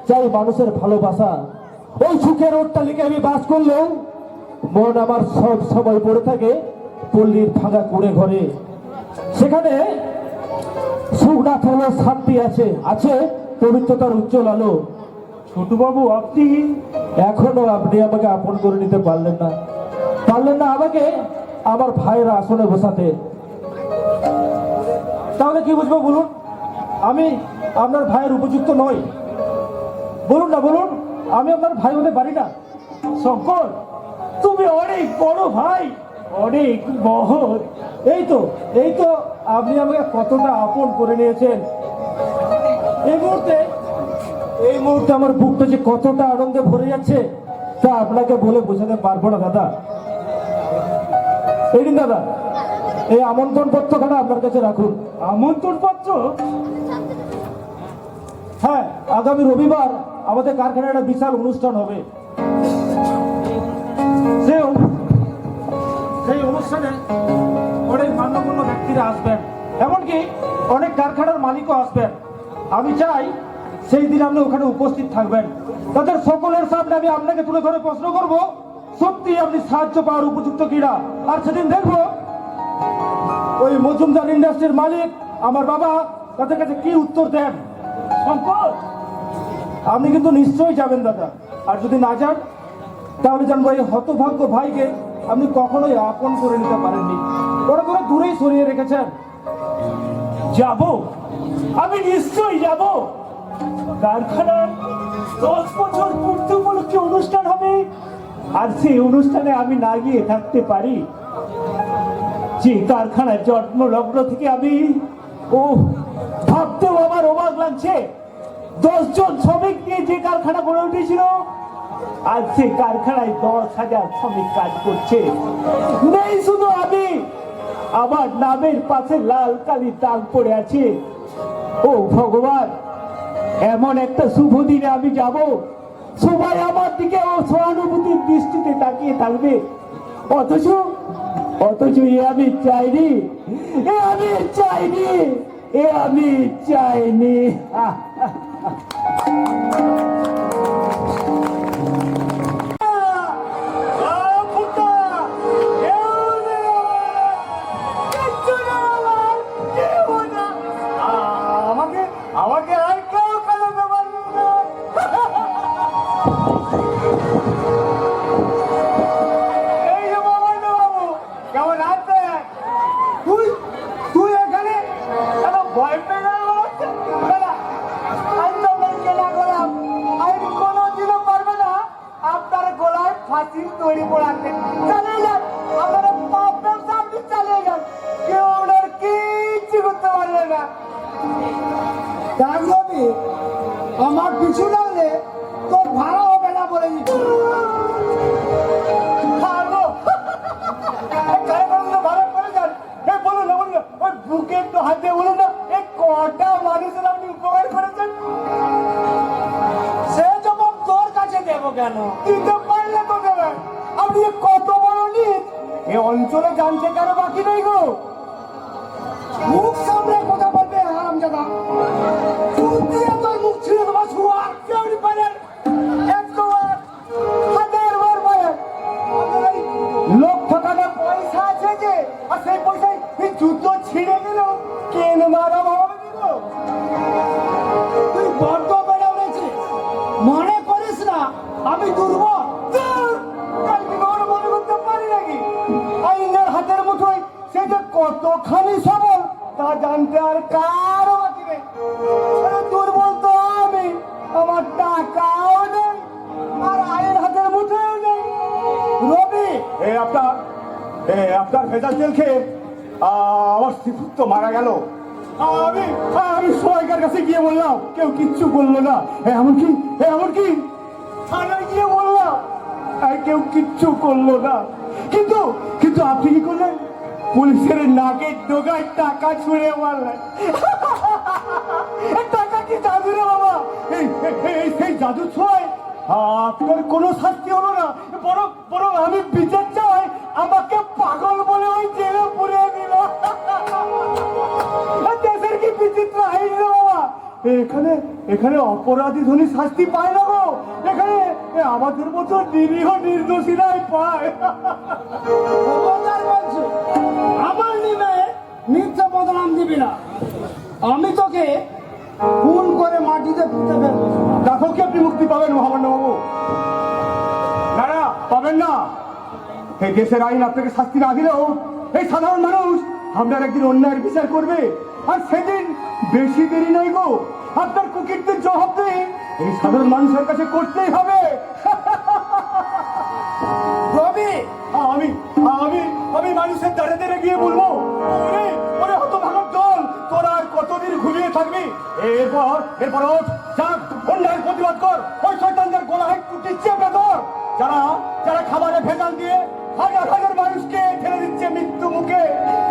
চাই মানুষের ভালোবাসা। ওই সুখের অট্টালিকায় আমি বাস করলেও মন আমার সব সময় পড়ে থাকে পল্লীর ভাঙা কুড়ে ঘরে। সেখানে সুখ না থাকলেও শান্তি আছে, আছে পবিত্রতার উজ্জ্বল আলো। ছোটবাবু, আপনি এখনো আপনি আমাকে আপন করে নিতে পারলেন না, পারলেন না আমাকে আমার ভাইয়ের আসনে বসাতে। তাহলে কি বুঝবো বলুন? আমি আপনার ভাইয়ের উপযুক্ত নই? বলুন না, বলুন, আমি আপনার ভাই হতে পারি না? শঙ্কর, তুমি অনেক বড় ভাই, অনেক মহৎ। এই তো, এই তো আপনি আমাকে কতটা আপন করে নিয়েছেন। এই মুহূর্তে, এই মুহূর্তে আমার বুকটা যে কতটা আনন্দে ভরে যাচ্ছে তা আপনাকে বলে বোঝাতে পারবো না দাদা। এই দিন দাদা, এই আমন্ত্রণ পত্রখানা আপনার কাছে রাখুন। আমন্ত্রণ পত্র? হ্যাঁ, আগামী রবিবার আমাদের কারখানায় একটা বিশাল অনুষ্ঠান হবে। সেই অনুষ্ঠানে অনেক মান্যগণ্য ব্যক্তিরা আসবেন, এমনকি অনেক কারখানার মালিকও আসবেন। আমি চাই সেই দিন আপনি ওখানে উপস্থিত থাকবেন। তাদের সকলের সামনে আমি আপনাকে তুলে ধরে প্রশ্ন করব, সত্যি আপনি সাহায্য পাওয়ার উপযুক্ত কিনা। আর সেদিন দেখবো ওই মজুমদার ইন্ডাস্ট্রির মালিক আমার বাবা তাদের কাছে কি উত্তর দেন। শঙ্কর, আপনি কিন্তু নিশ্চয়ই যাবেন দাদা, আর যদি না যান তাহলে জানবো এই হতভাগ্য ভাইকে আপনি কখনোই আপন করে নিতে পারেননি, বড় করে দূরেই সরিয়ে রেখেছেন। যাব, আমি নিশ্চয়ই যাব। কারখানার 10 বছর পূর্তি উপলক্ষে অনুষ্ঠান হবে, আর সেই অনুষ্ঠানে আমি না গিয়ে থাকতে পারি? যে কারখানার জন্ম লগ্ন থেকে আমি ভাবতেও আমার অবাক লাগছে, 10 জন শ্রমিক নিয়ে যে কারখানা গড়ে উঠেছিল, আজ সে কারখানায় 10,000 শ্রমিক কাজ করছে। নেই শুধু আমি, আমার নামের পাশে লাল কালি দাগ পড়ে আছে। ও ভগবান, এমন একটা শুভ দিনে আমি যাব, সবাই আমার দিকে ও সহানুভূতির দৃষ্টিতে তাকিয়ে থাকবে, অথচ এ আমি চাইনি, এ আমি চাইনি, এ আমি চাইনি। আমাকে আর কেউ কালাতে পারবে না। এই যে বাবু, কেমন আছেন? তুই এখানে ভয় পেয়ে গেল। আমি তো বলছি না করলাম, এ অঞ্চলে জানতে কারো বাকি নেই গো। মুখ সামনে কথা বলবে হারামজাদা। চুপ দিয়ে তোর মুখ ছিঁড়ে দেবো শুয়ার। কেউনি পারেন 100 বার পারে। লক্ষ টাকা পয়সা আছে যে, আর সেই পয়সায় এই যুদ্ধ ছিঁড়ে গেল কেন মারা ভাবে দিব। তুই বড্ড বেড়ে উঠেছিস, মনে করিস না আমি দুর্বল। দূর! কাল বিবাহ মনে করতে পারি নাকি? আইনের হাতের মুঠোয় সে যে কতখানি সবল তা জানতে আর কারো বাকি নেই। আরে দুর্বল তো আমি, আমার টাকাও নেই আর আইনের হাতের মুঠোয়ও নেই। রবি, আপনার ভেজাল তেল খেয়ে আমার শ্রীপুত্র মারা গেল। আমি সবাইকার কাছে গিয়ে বললাম, কেউ কিচ্ছু বললো না। এমনকি থানায় গিয়ে বললাম, আর কেউ কিচ্ছু করলো না। কিন্তু আপনি কি করলেন? পুলিশের নাকের ডোগায় টাকা ছুঁড়ে মারলেন। টাকা কি জাদু রে বাবা? সেই জাদু ছোঁয়ায় আপনার কোনো শাস্তি হলো না, বরং আমি বিচার চাই আমাকে পাগল বলে ওই জেলে পুড়িয়ে দিল। দেশের কি বিচিত্র আইন রে বাবা! এখানে অপরাধী ধনী শাস্তি পায় না গো। এখানে আমাদের মতো নিরীহ নির্দোষীরাই পায়। আমার নিমে মিথ্যা বদনাম দিবি না। আমি তোকে খুন করে মাটিতে পুঁতে ফেলবো। দেখো কি আপনি মুক্তি পাবেন মহামান্য বাবু? না, পাবেন না। এই দেশের আইন আপনাকে শাস্তি না দিলেও এই সাধারণ মানুষ আপনার একদিন অন্যায়ের বিচার করবে, আর সেদিন বেশি দেরি নয় গো। আপনার কুকীর্তির জবাবদিহি এই সাধারণ মানুষের কাছে করতেই হবে। রবি, আমি মানুষের দ্বারে দ্বারে গিয়ে বলবো, ওরে হতভাগা দল, তোরা আর কতদিন ঘুমিয়ে থাকবি? এরপর ওঠ, যাক অন্যায়ের প্রতিবাদ কর। ওই শয়তানদের গলায় টুটি চেপে ধর, যারা খাবারে ভেজাল দিয়ে হাজার হাজার মানুষকে ঠেলে দিচ্ছে মৃত্যু মুখে।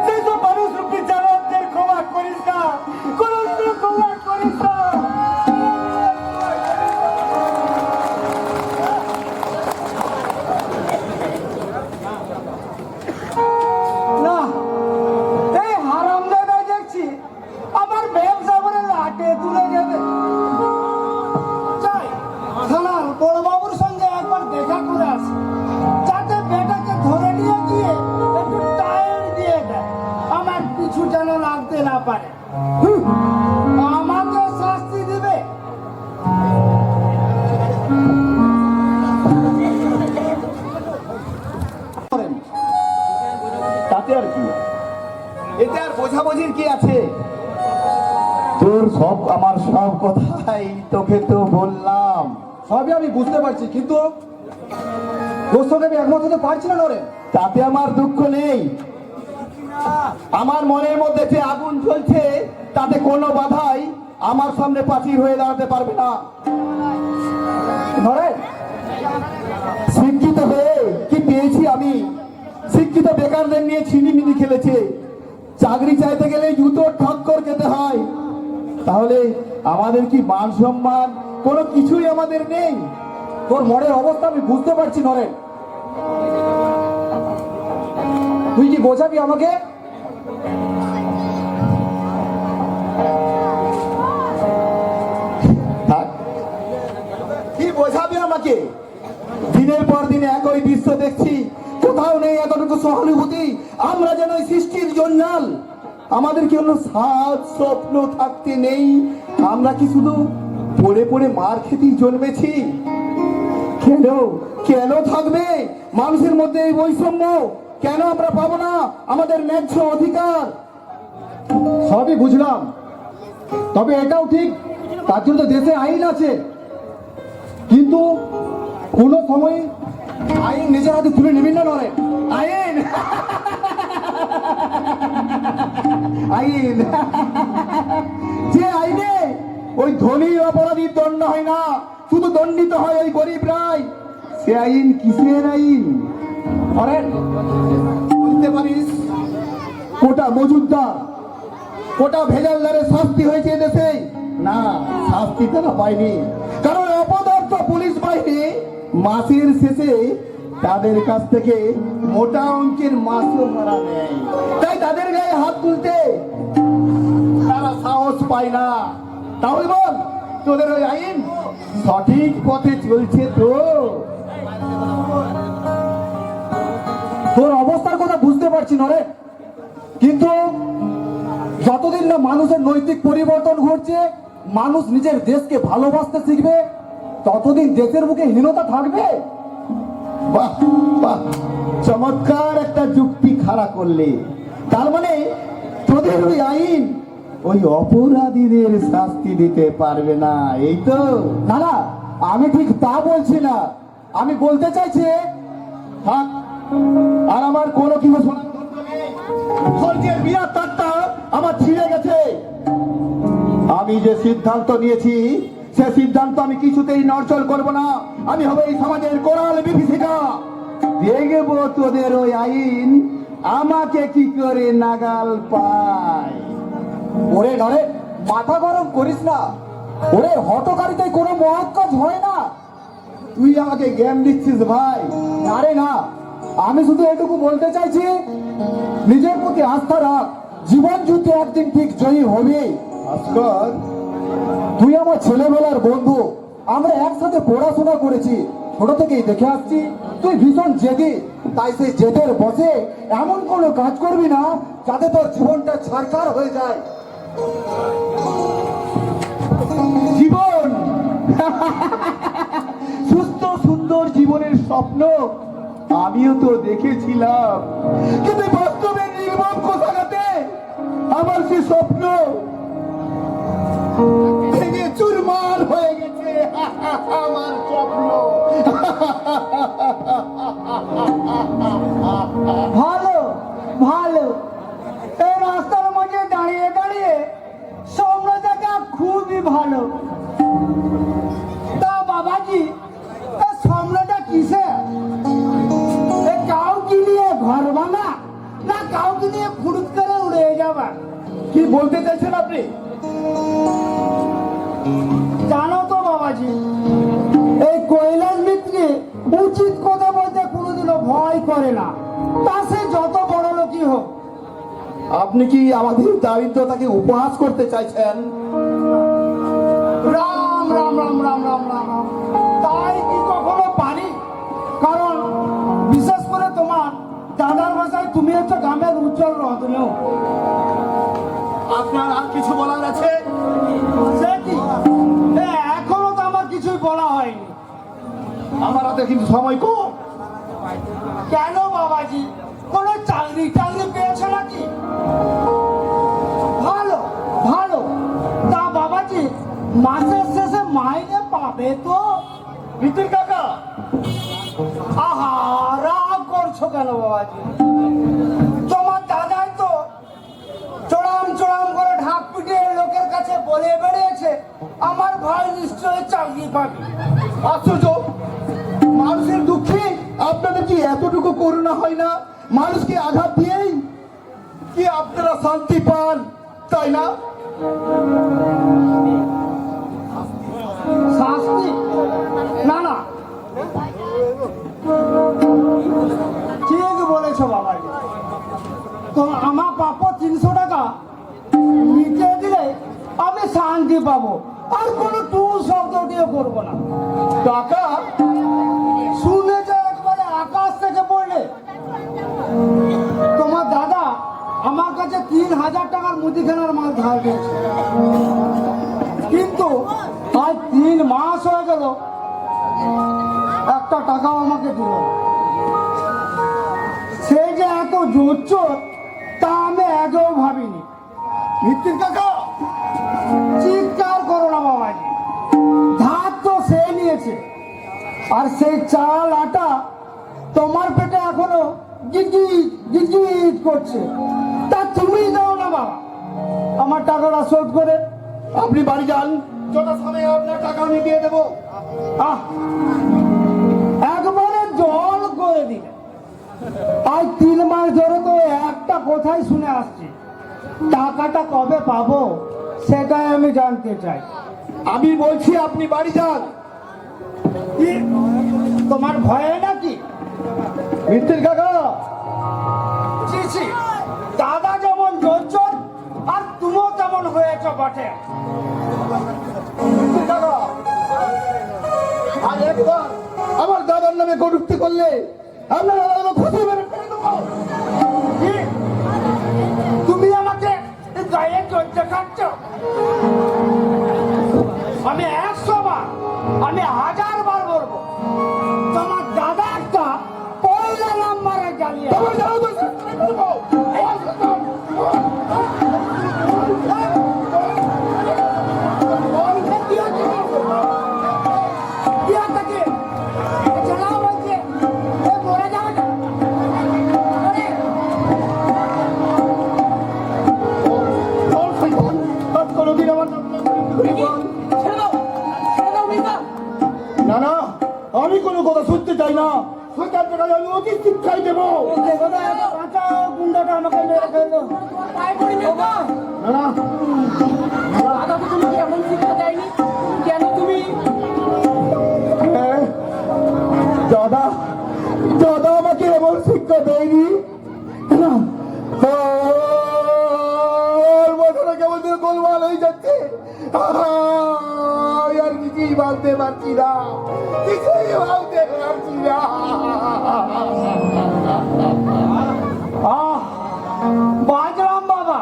সেই সব মানুষ রূপী জানাদের ক্ষমা করিস না, ক্ষমা করিস না। না, এই হারামজাদাই দেখছি আমার ব্যবসা করে লাটে তুলে যাবে। যাই থানার বড় বাবুর সঙ্গে একবার দেখা করে আসি, যাতে বেটাকে ধরে নিয়ে গিয়ে একটু টায়ার দিয়ে দেয়, আমার পিছু যেন লাগতে না পারে। আমাকে শাস্তি দিবে। তাতে আর কি, এতে আর বোঝাবুঝির কি আছে? তোর আমার সব কথাই তোকে তো বললাম। সবই আমি বুঝতে পারছি, কিন্তু তোর সঙ্গে আমি একমত হতে পারছি না নরেন। তাতে আমার দুঃখ নেই। আমার মনের মধ্যে যে আগুন জ্বলছে তাতে কোনো বাধাই আমার সামনে প্রাচীর হয়ে দাঁড়াতে পারবে না। নরেন, শিক্ষিত হয়ে কি পেয়েছি আমি? শিক্ষিত বেকারদের নিয়ে ছিনিমিনি খেলেছে। চাকরি চাইতে গেলে জুতো ঠক্কর খেতে হয়। তাহলে আমাদের কি মান সম্মান কোনো কিছুই আমাদের নেই? তোর মনের অবস্থা আমি বুঝতে পারছি নরেন। তুই কি বোঝাবি আমাকে? কি বোঝাবি আমাকে? দিনের পর দিন একই দৃশ্য দেখছি, কোথাও নেই এতটুকু সহানুভূতি। আমরা যেন সৃষ্টির জঞ্জাল, আমাদের কি কোনো সাজ স্বপ্ন থাকতে নেই? আমরা কি শুধু পড়ে পড়ে মার খেতেই জন্মেছি? কেন থাকবে মানুষের মধ্যে এই বৈষম্য? কেন আমরা পাবো না আমাদের ন্যায্য অধিকার? সবই বুঝলাম, তবে এটাও ঠিক তার জন্য দেশে আইন আছে, কিন্তু কোনো সময় আইন নিজের হাতে তুলে নেবেন না নরেন। আইন আইন যে আইনে ওই ধনী অপরাধীর দণ্ড হয় না, শুধু দণ্ডিত হয় ওই গরিবরাই। সে আইন কিসের আইন? নরেন, বলতে পারিস কোটা মজুমদার, কোটা ভেজালদারের শাস্তি হয়েছে দেশে? না, শাস্তি তারা পায়নি, কারণ অপদার্থ পুলিশ বাহিনী মাসের শেষে তাদের কাছ থেকে মোটা অঙ্কের মাছও ধরা নেয়, তাই তাদের গায়ে হাত তুলতে তারা সাহস পায় না। তাহলে বল, তোদের ওই আইন সঠিক পথে চলছে তো? তোর অবস্থার কথা বুঝতে পারছি না রে, কিন্তু যতদিন না মানুষের নৈতিক পরিবর্তন ঘটছে, মানুষ নিজের দেশকে ভালোবাসতে শিখবে, ততদিন দেশের বুকে হীনতা থাকবে। বাহ বাহ, চমৎকার একটা যুক্তি খাড়া করলে। তার মানে তোদের ওই আইন ওই অপরাধীদের শাস্তি দিতে পারবে না, এই তো? না না, আমি ঠিক তা বলছি না, আমি বলতে চাইছি থাক, আর আমার কোনো কিছু শোনার দরকার নেই। স্বর্গের বিরাট তারটা আমার ছিঁড়ে গেছে। আমি যে সিদ্ধান্ত নিয়েছি, সে সিদ্ধান্ত আমি কিছুতেই নড়চড় করব না। আমি হব এই সমাজের কোরাল বিভীষিকা। দেখবো তোদের ওই আইন আমাকে কি করে নাগাল পায়। ওরে নরে, মাথা গরম করিস না। ওরে হটকারিতে কোনো মহৎ কাজ হয় না। তুই আমাকে জ্ঞান দিচ্ছিস ভাই? না রে না, আমি শুধু এটুকু বলতে চাইছি, নিজের প্রতি আস্থা রাখ, জীবন যুদ্ধে একদিন ঠিক জয়ী হবি। ভাস্কর, তুই আমার ছেলেবেলার বন্ধু, আমরা একসাথে পড়াশোনা করেছি, ছোট থেকেই দেখে আসছি তুই ভীষণ জেদি। তাই সেই জেদের বসে এমন কোনো কাজ করবি না যাতে তোর জীবনটা ছারখার হয়ে যায়। জীবন সুস্থ সুন্দর জীবনের স্বপ্ন আমিও তো দেখেছিলাম, কিন্তু বাস্তবে নির্মম কোষাঘাতে আমার সে স্বপ্ন ভেঙে চুরমার হয়ে গেছে। আমার স্বপ্ন। ভালো ভালো, এই রাস্তার মাঝে দাঁড়িয়ে দাঁড়িয়ে স্বপ্ন দেখা খুবই ভালো। তা বাবাজি, এই স্বপ্নটা কিসে? কাউকে নিয়ে ঘর বানা, না কাউকে নিয়ে ফুরুত করে উড়ে যাবা? কি বলতে চাইছেন আপনি? জানো তো বাবাজি, এই কৈলাস মিত্রে উচিত কথা বলতে কোনোদিনও ভয় করে না, তা সে যত বড় লোকই হোক। আপনি কি আমাদের দারিদ্রতাকে উপহাস করতে চাইছেন? রাম রাম রাম রাম রাম রাম রাম, তাই কি কখনো পারি? কারণ বিশেষ করে তোমার দাদার ভাষায় তুমি হচ্ছে গ্রামের উজ্জ্বল রত্ন। আপনার আর কিছু বলার আছে? সে কি, এখনো তো আমার কিছুই বলা হয়নি। আমার হাতে কিন্তু সময় কম। কেন বাবাজি, কোনো চাকরি টাকরি পেয়েছে নাকি? ভালো ভালো, তা বাবাজি মাসের শেষে মাইনে পাবে তো? ভিতির কাকা, আহা, রাগ করছো কেন বাবাজি? তোমার দাদাই তো চড়াম চড়াম করে ঢাক পিটিয়ে লোকের কাছে বলে বেড়িয়েছে আমার ভাই নিশ্চয়ই চাকরি পাবে। আশ্চর্য, মানুষের দুঃখে আপনাদের কি এতটুকু করুণা হয় না? মানুষকে আঘাত দিয়েই কি আপনারা শান্তি পান, তাই না? শাস্তি? না না, ঠিক বলেছো বাবাজি। তো আমার প্রাপ্য 300 টাকা মিটিয়ে দিলে আমি শান্তি পাবো, আর কোনো টু শব্দ দিয়ে করবো না। টাকা শুনে যে একবারে আকাশ থেকে পড়লে। তোমার দাদা আমার কাছে 3000 টাকার মুদিখানার মাল ধার দিয়েছে, কিন্তু আজ 3 মাস হয়ে গেল একটা টাকাও আমাকে দিল। সে যে এত জোর তা আমি আগেও ভাবিনি। ভিতির কাকা, চিৎকার করো না বাবাজি, ধার তো সে নিয়েছে, আর সেই চাল আটা তোমার পেটে এখনো গিটগিট গিটগিট করছে, তা তুমি দাও না বাবা আমার টাকাটা শোধ করে। আপনি বাড়ি যান, যথাসময়ে আপনার টাকা আমি দিয়ে দেবো। আহ, একবারে জল করে দিলে। আজ 3 মাস ধরে তো একটা কথাই শুনে আসছি, টাকাটা কবে পাবো সেটাই আমি জানতে চাই। আমি বলছি আপনি বাড়ি যান। কি, তোমার ভয় নাকি? মিত্তির কাকা, ছি ছি, দাদা যেমন জোর আর তুমিও তেমন হয়েছ বটে। মিত্তির কাকা, আর একবার আমার দাদার নামে কটূক্তি করলে আপনার দাদা খুশি মেরে ফেলে দেবো। কি? তুমি আমাকে গায়ে জোর দেখাচ্ছ? আমি 100 বার, আমি 1000 বার বলবো, তোমার দাদা একটা পয়লা নাম্বারে জ্বালিয়ে। তবে যাও তো শেষ করে ফেলবো। আর কোনোদিন আমার নাম না করে বল। না না, আমি কোনো কথা শুনতে চাই না। সেখান থেকে আমি অতি শিক্ষাই দেবো। গুন্ডাটা আমাকে মেরে ফেললো। না না, দাদা তো তোমাকে এমন শিক্ষা দেয়নি, কেন তুমি? হ্যাঁ, দাদা দাদা আমাকে এমন শিক্ষা দেয়নি। না, আর মাথাটা কেমন যেন গোলমাল হয়ে যাচ্ছে। আর কিছুই ভাবতে পারছি না, কিছুই ভাবতে পারছি না। বাজরাম বাবা,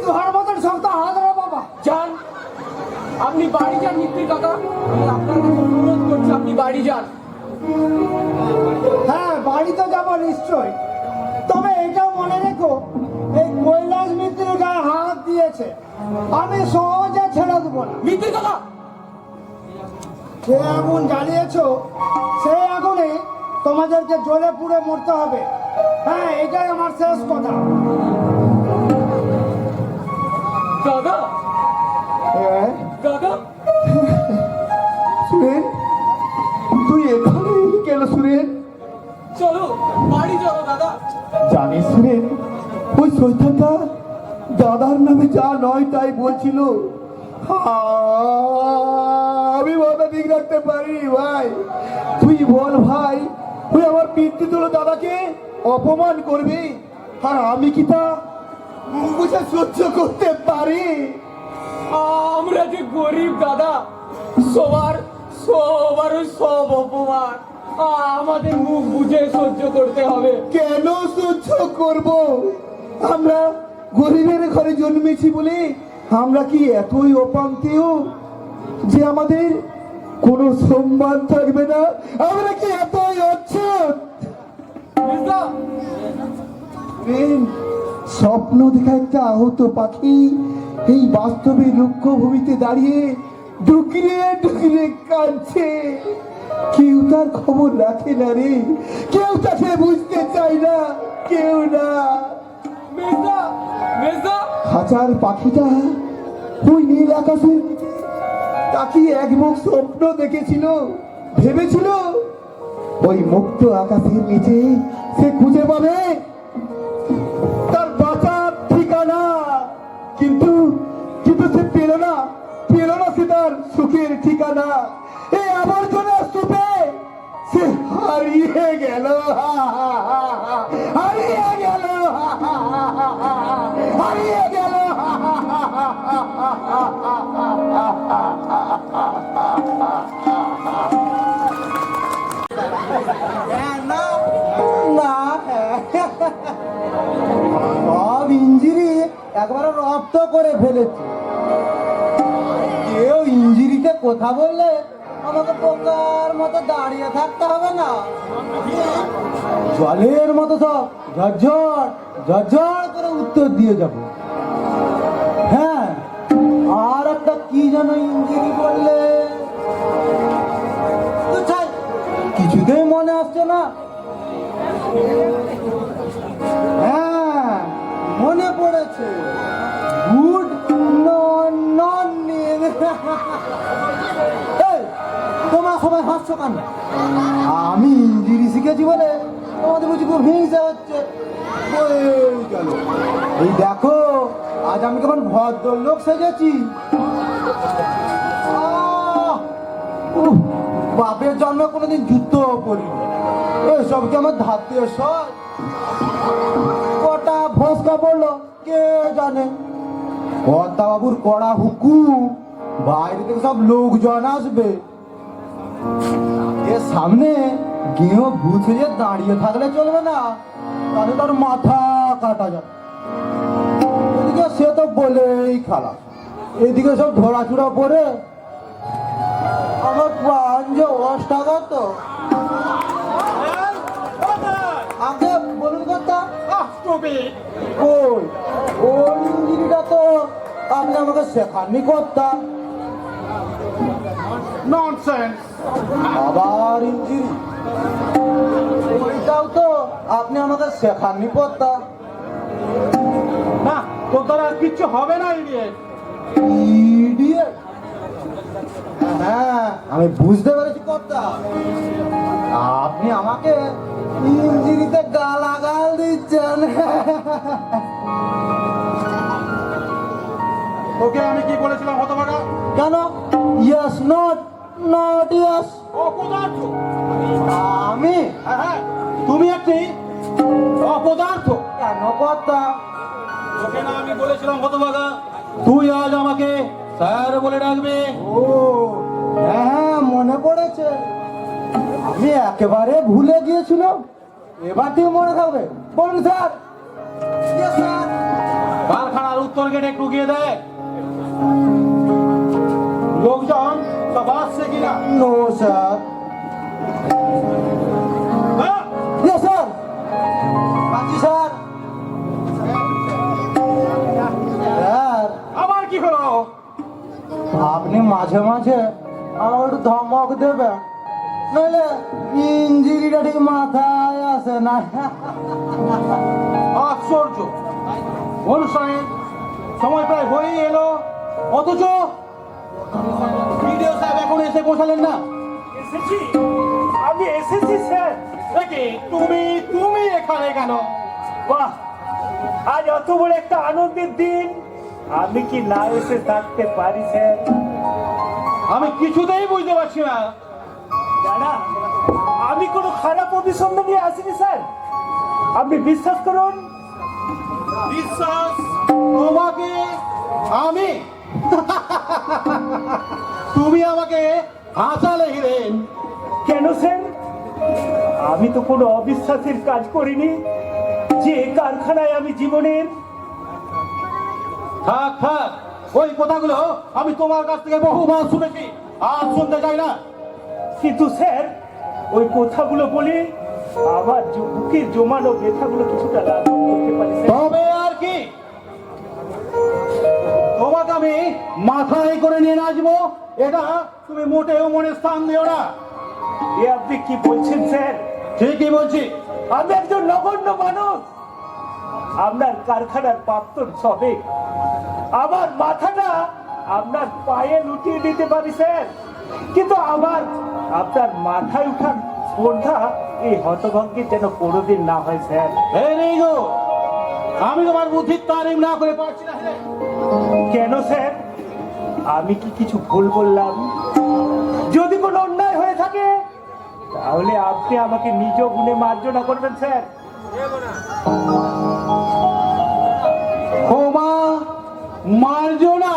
ঘর মতন শক্ত হাজরা বাবা। যান, আপনি বাড়ি যান মিত্তির কাকা, আমি আপনার কাছে অনুরোধ করছি আপনি বাড়ি যান। হ্যাঁ, বাড়ি তো যাবো নিশ্চয়, তবে এটাও মনে রেখো, এই কৈলাস মিত্রের গায়ে হাত দিয়েছে, আমি সহজে ছেড়ে দেবো না। মিত্তির কাকা, যে আগুন জ্বালিয়েছো সেই আগুনে তোমাদেরকে জ্বলে পুড়ে মরতে হবে। হ্যাঁ, এটাই আমার শেষ কথা। দাদা হ্যাঁ, দাদা, সুরেন, তুই এখানে এলি কেন সুরেন? চলো বাড়ি চলো দাদা। জানিস সুরেন, ওই শৈতানটা দাদার নামে যা নয় তাই বলছিল। আমি মাথা ঠিক রাখতে পারি ভাই। তুই বল ভাই, তুই আমার পিতৃ তুলো দাদাকে অপমান করবি, আর আমি কি তা বুঝে সহ্য করতে পারি? আমরা যে গরিব দাদা, সবার সবার সব অপমান আমাদের মুখ বুঝে সহ্য করতে হবে। কেন সহ্য করব? আমরা গরিবের ঘরে জন্মেছি বলে আমরা কি এতই অপান্তেও যে আমাদের কোনো সম্মান থাকবে না? আমরা কি এতই অচ্ছুত? মির্জা, স্বপ্ন দেখা একটা আহত পাখি এই বাস্তবে রুক্ষ ভূমিতে দাঁড়িয়ে ডুকরে ডুকরে কাঁদছে। কেউ তার খবর রাখে না রে, কেউ তাকে বুঝতে চায় না, কেউ না। মির্জা, মির্জা, হাজার পাখিটা ওই নীল আকাশের দিকে তাকিয়ে একমুখ স্বপ্ন দেখেছিল, ভেবেছিল ওই মুক্ত আকাশের নিচে সে খুঁজে পাবে তার বাঁচার ঠিকানা। কিন্তু কিন্তু সে পেল না সে তার সুখের ঠিকানা। এই আবর্জনার স্তূপে সে হারিয়ে গেল, হারিয়ে গেল, হারিয়ে গেল। না, সব ইঞ্জিরি একবারে রপ্ত করে ফেলেছি। কেউ ইঞ্জিরিতে কথা বললে আমাকে পোকার মতো দাঁড়িয়ে থাকতে হবে না, জলের মতো সব ঝরঝর ঝরঝর করে উত্তর দিয়ে যাব। হ্যাঁ, আর একটা কি যেন ইঞ্জিরি বললে, তো ছাই, কিছুতেই মনে আসছে না। হ্যাঁ, মনে পড়েছে, গুড মর্নিং। তোমার সবাই হাসছো কেন? আমি ইঞ্জিরি শিখেছি বলে তোমাদের বুঝি খুব হিংসা হচ্ছে। এই গেল, এই দেখো আজ আমি কেমন ভদ্রলোক সেজেছি। বাপের জন্মে কোনোদিন যুদ্ধ করিনি, এসব কি আমার ধাতে সর কটা ফসকা পড়লো কে জানে। কর্তা বাবুর কড়া হুকুম, বাইরে থেকে সব লোকজন আসবে, এর সামনে গেঁয়ো বুঝে যে দাঁড়িয়ে থাকলে চলবে না, তাহলে তার মাথা কাটা যাবে। এদিকে সে তো বলেই খারাপ, এদিকে সব ধরাচুরা পরে আমার প্রাণ যে অষ্টাগত। আগে বলুন কথা কই ওই ইঞ্জিনিটা তো আপনি আমাকে শেখাননি করতা। ননসেন্স। আবার ইঞ্জিনি, ওইটাও তো আপনি আমাকে শেখাননি করতা। না, তোর দ্বারা আর কিচ্ছু হবে না ইডিয়েট। ইডিয়েট? হ্যাঁ, আমি বুঝতে পেরেছি কর্তা, আপনি আমাকে ইঞ্জিনিতে গালাগাল দিচ্ছেন। তোকে আমি কি বলেছিলাম হতভাগা? কেন? Yes not, not yes. অপদার্থ। আমি? হ্যাঁ, তুমি একটি অপদার্থ। কেন কর্তা? তোকে না আমি বলেছিলাম হতভাগা, তুই আজ আমাকে স্যার বলে ডাকবে। ও হ্যাঁ, মনে পড়েছে, আমি একেবারে ভুলে গিয়েছিলাম, এবার ঠিক মনে থাকবে। বলুন স্যার। Yes, sir. কারখানার উত্তর গেটে একটু গিয়ে দেখ লোকজন সব আসছে কিনা। No sir. হ্যাঁ? Yes, sir. আছি স্যার। স্যার, আবার কি হলো? আপনি মাঝে মাঝে আমার একটু ধমক দেবেন, নইলে ইঞ্জিনিটা ঠিক মাথায় আসে না। আশ্চর্য, অনুষ্ঠানে সময় প্রায় হয়েই এলো, অথচ ভিডিও সাহেব এখন এসে পৌঁছালেন না। এসেছি, আমি এসেছি স্যার। দেখি তুমি তুমি এখানে কেন? বাহ, আজ অত বড় একটা আনন্দের দিন, আমি কি না এসে থাকতে পারি স্যার? আমি কিছুতেই বুঝতে পারছি না। দাদা, আমি কোনো খারাপ অভিসন্ধ নিয়ে আসিনি স্যার, আপনি বিশ্বাস করুন। বিশ্বাস তোমাকে? আমি? তুমি আমাকে হাসালে হিরেন। কেন স্যার? আমি তো কোনো অবিশ্বাসের কাজ করিনি, যে কারখানায় আমি জীবনের। থাক থাক, ওই কথাগুলো আমি তোমার কাছ থেকে বহুবার শুনেছি, আর শুনতে চাই না। কিন্তু স্যার, ওই কথাগুলো বলে আমার বুকের জমানো ব্যথাগুলো কিছুটা লাঘব করতে পারি স্যার। তবে আর কি, তোমাকে আমি মাথায় করে নিয়ে নাচবো, এটা তুমি মোটেও মনে স্থান দিও না। এ আপনি কি বলছেন স্যার? ঠিকই বলছি। আমি একজন নগণ্য মানুষ, আপনার কারখানার প্রাক্তন শ্রমিক, আমার মাথাটা আপনার পায়ে লুটিয়ে দিতে পারি স্যার, কিন্তু আমার আপনার মাথায় উঠার স্পর্ধা এই হতভঙ্গের যেন কোনোদিন না হয় স্যার। এই নেই গো, আমি তোমার বুদ্ধির তারিফ না করে পারছি না। কেন স্যার? আমি কি কিছু ভুল বললাম? যদি কোনো অন্যায় হয়ে থাকে তাহলে আপনি আমাকে নিজ গুণে মার্জনা করবেন স্যার। ক্ষমা মার্জনা?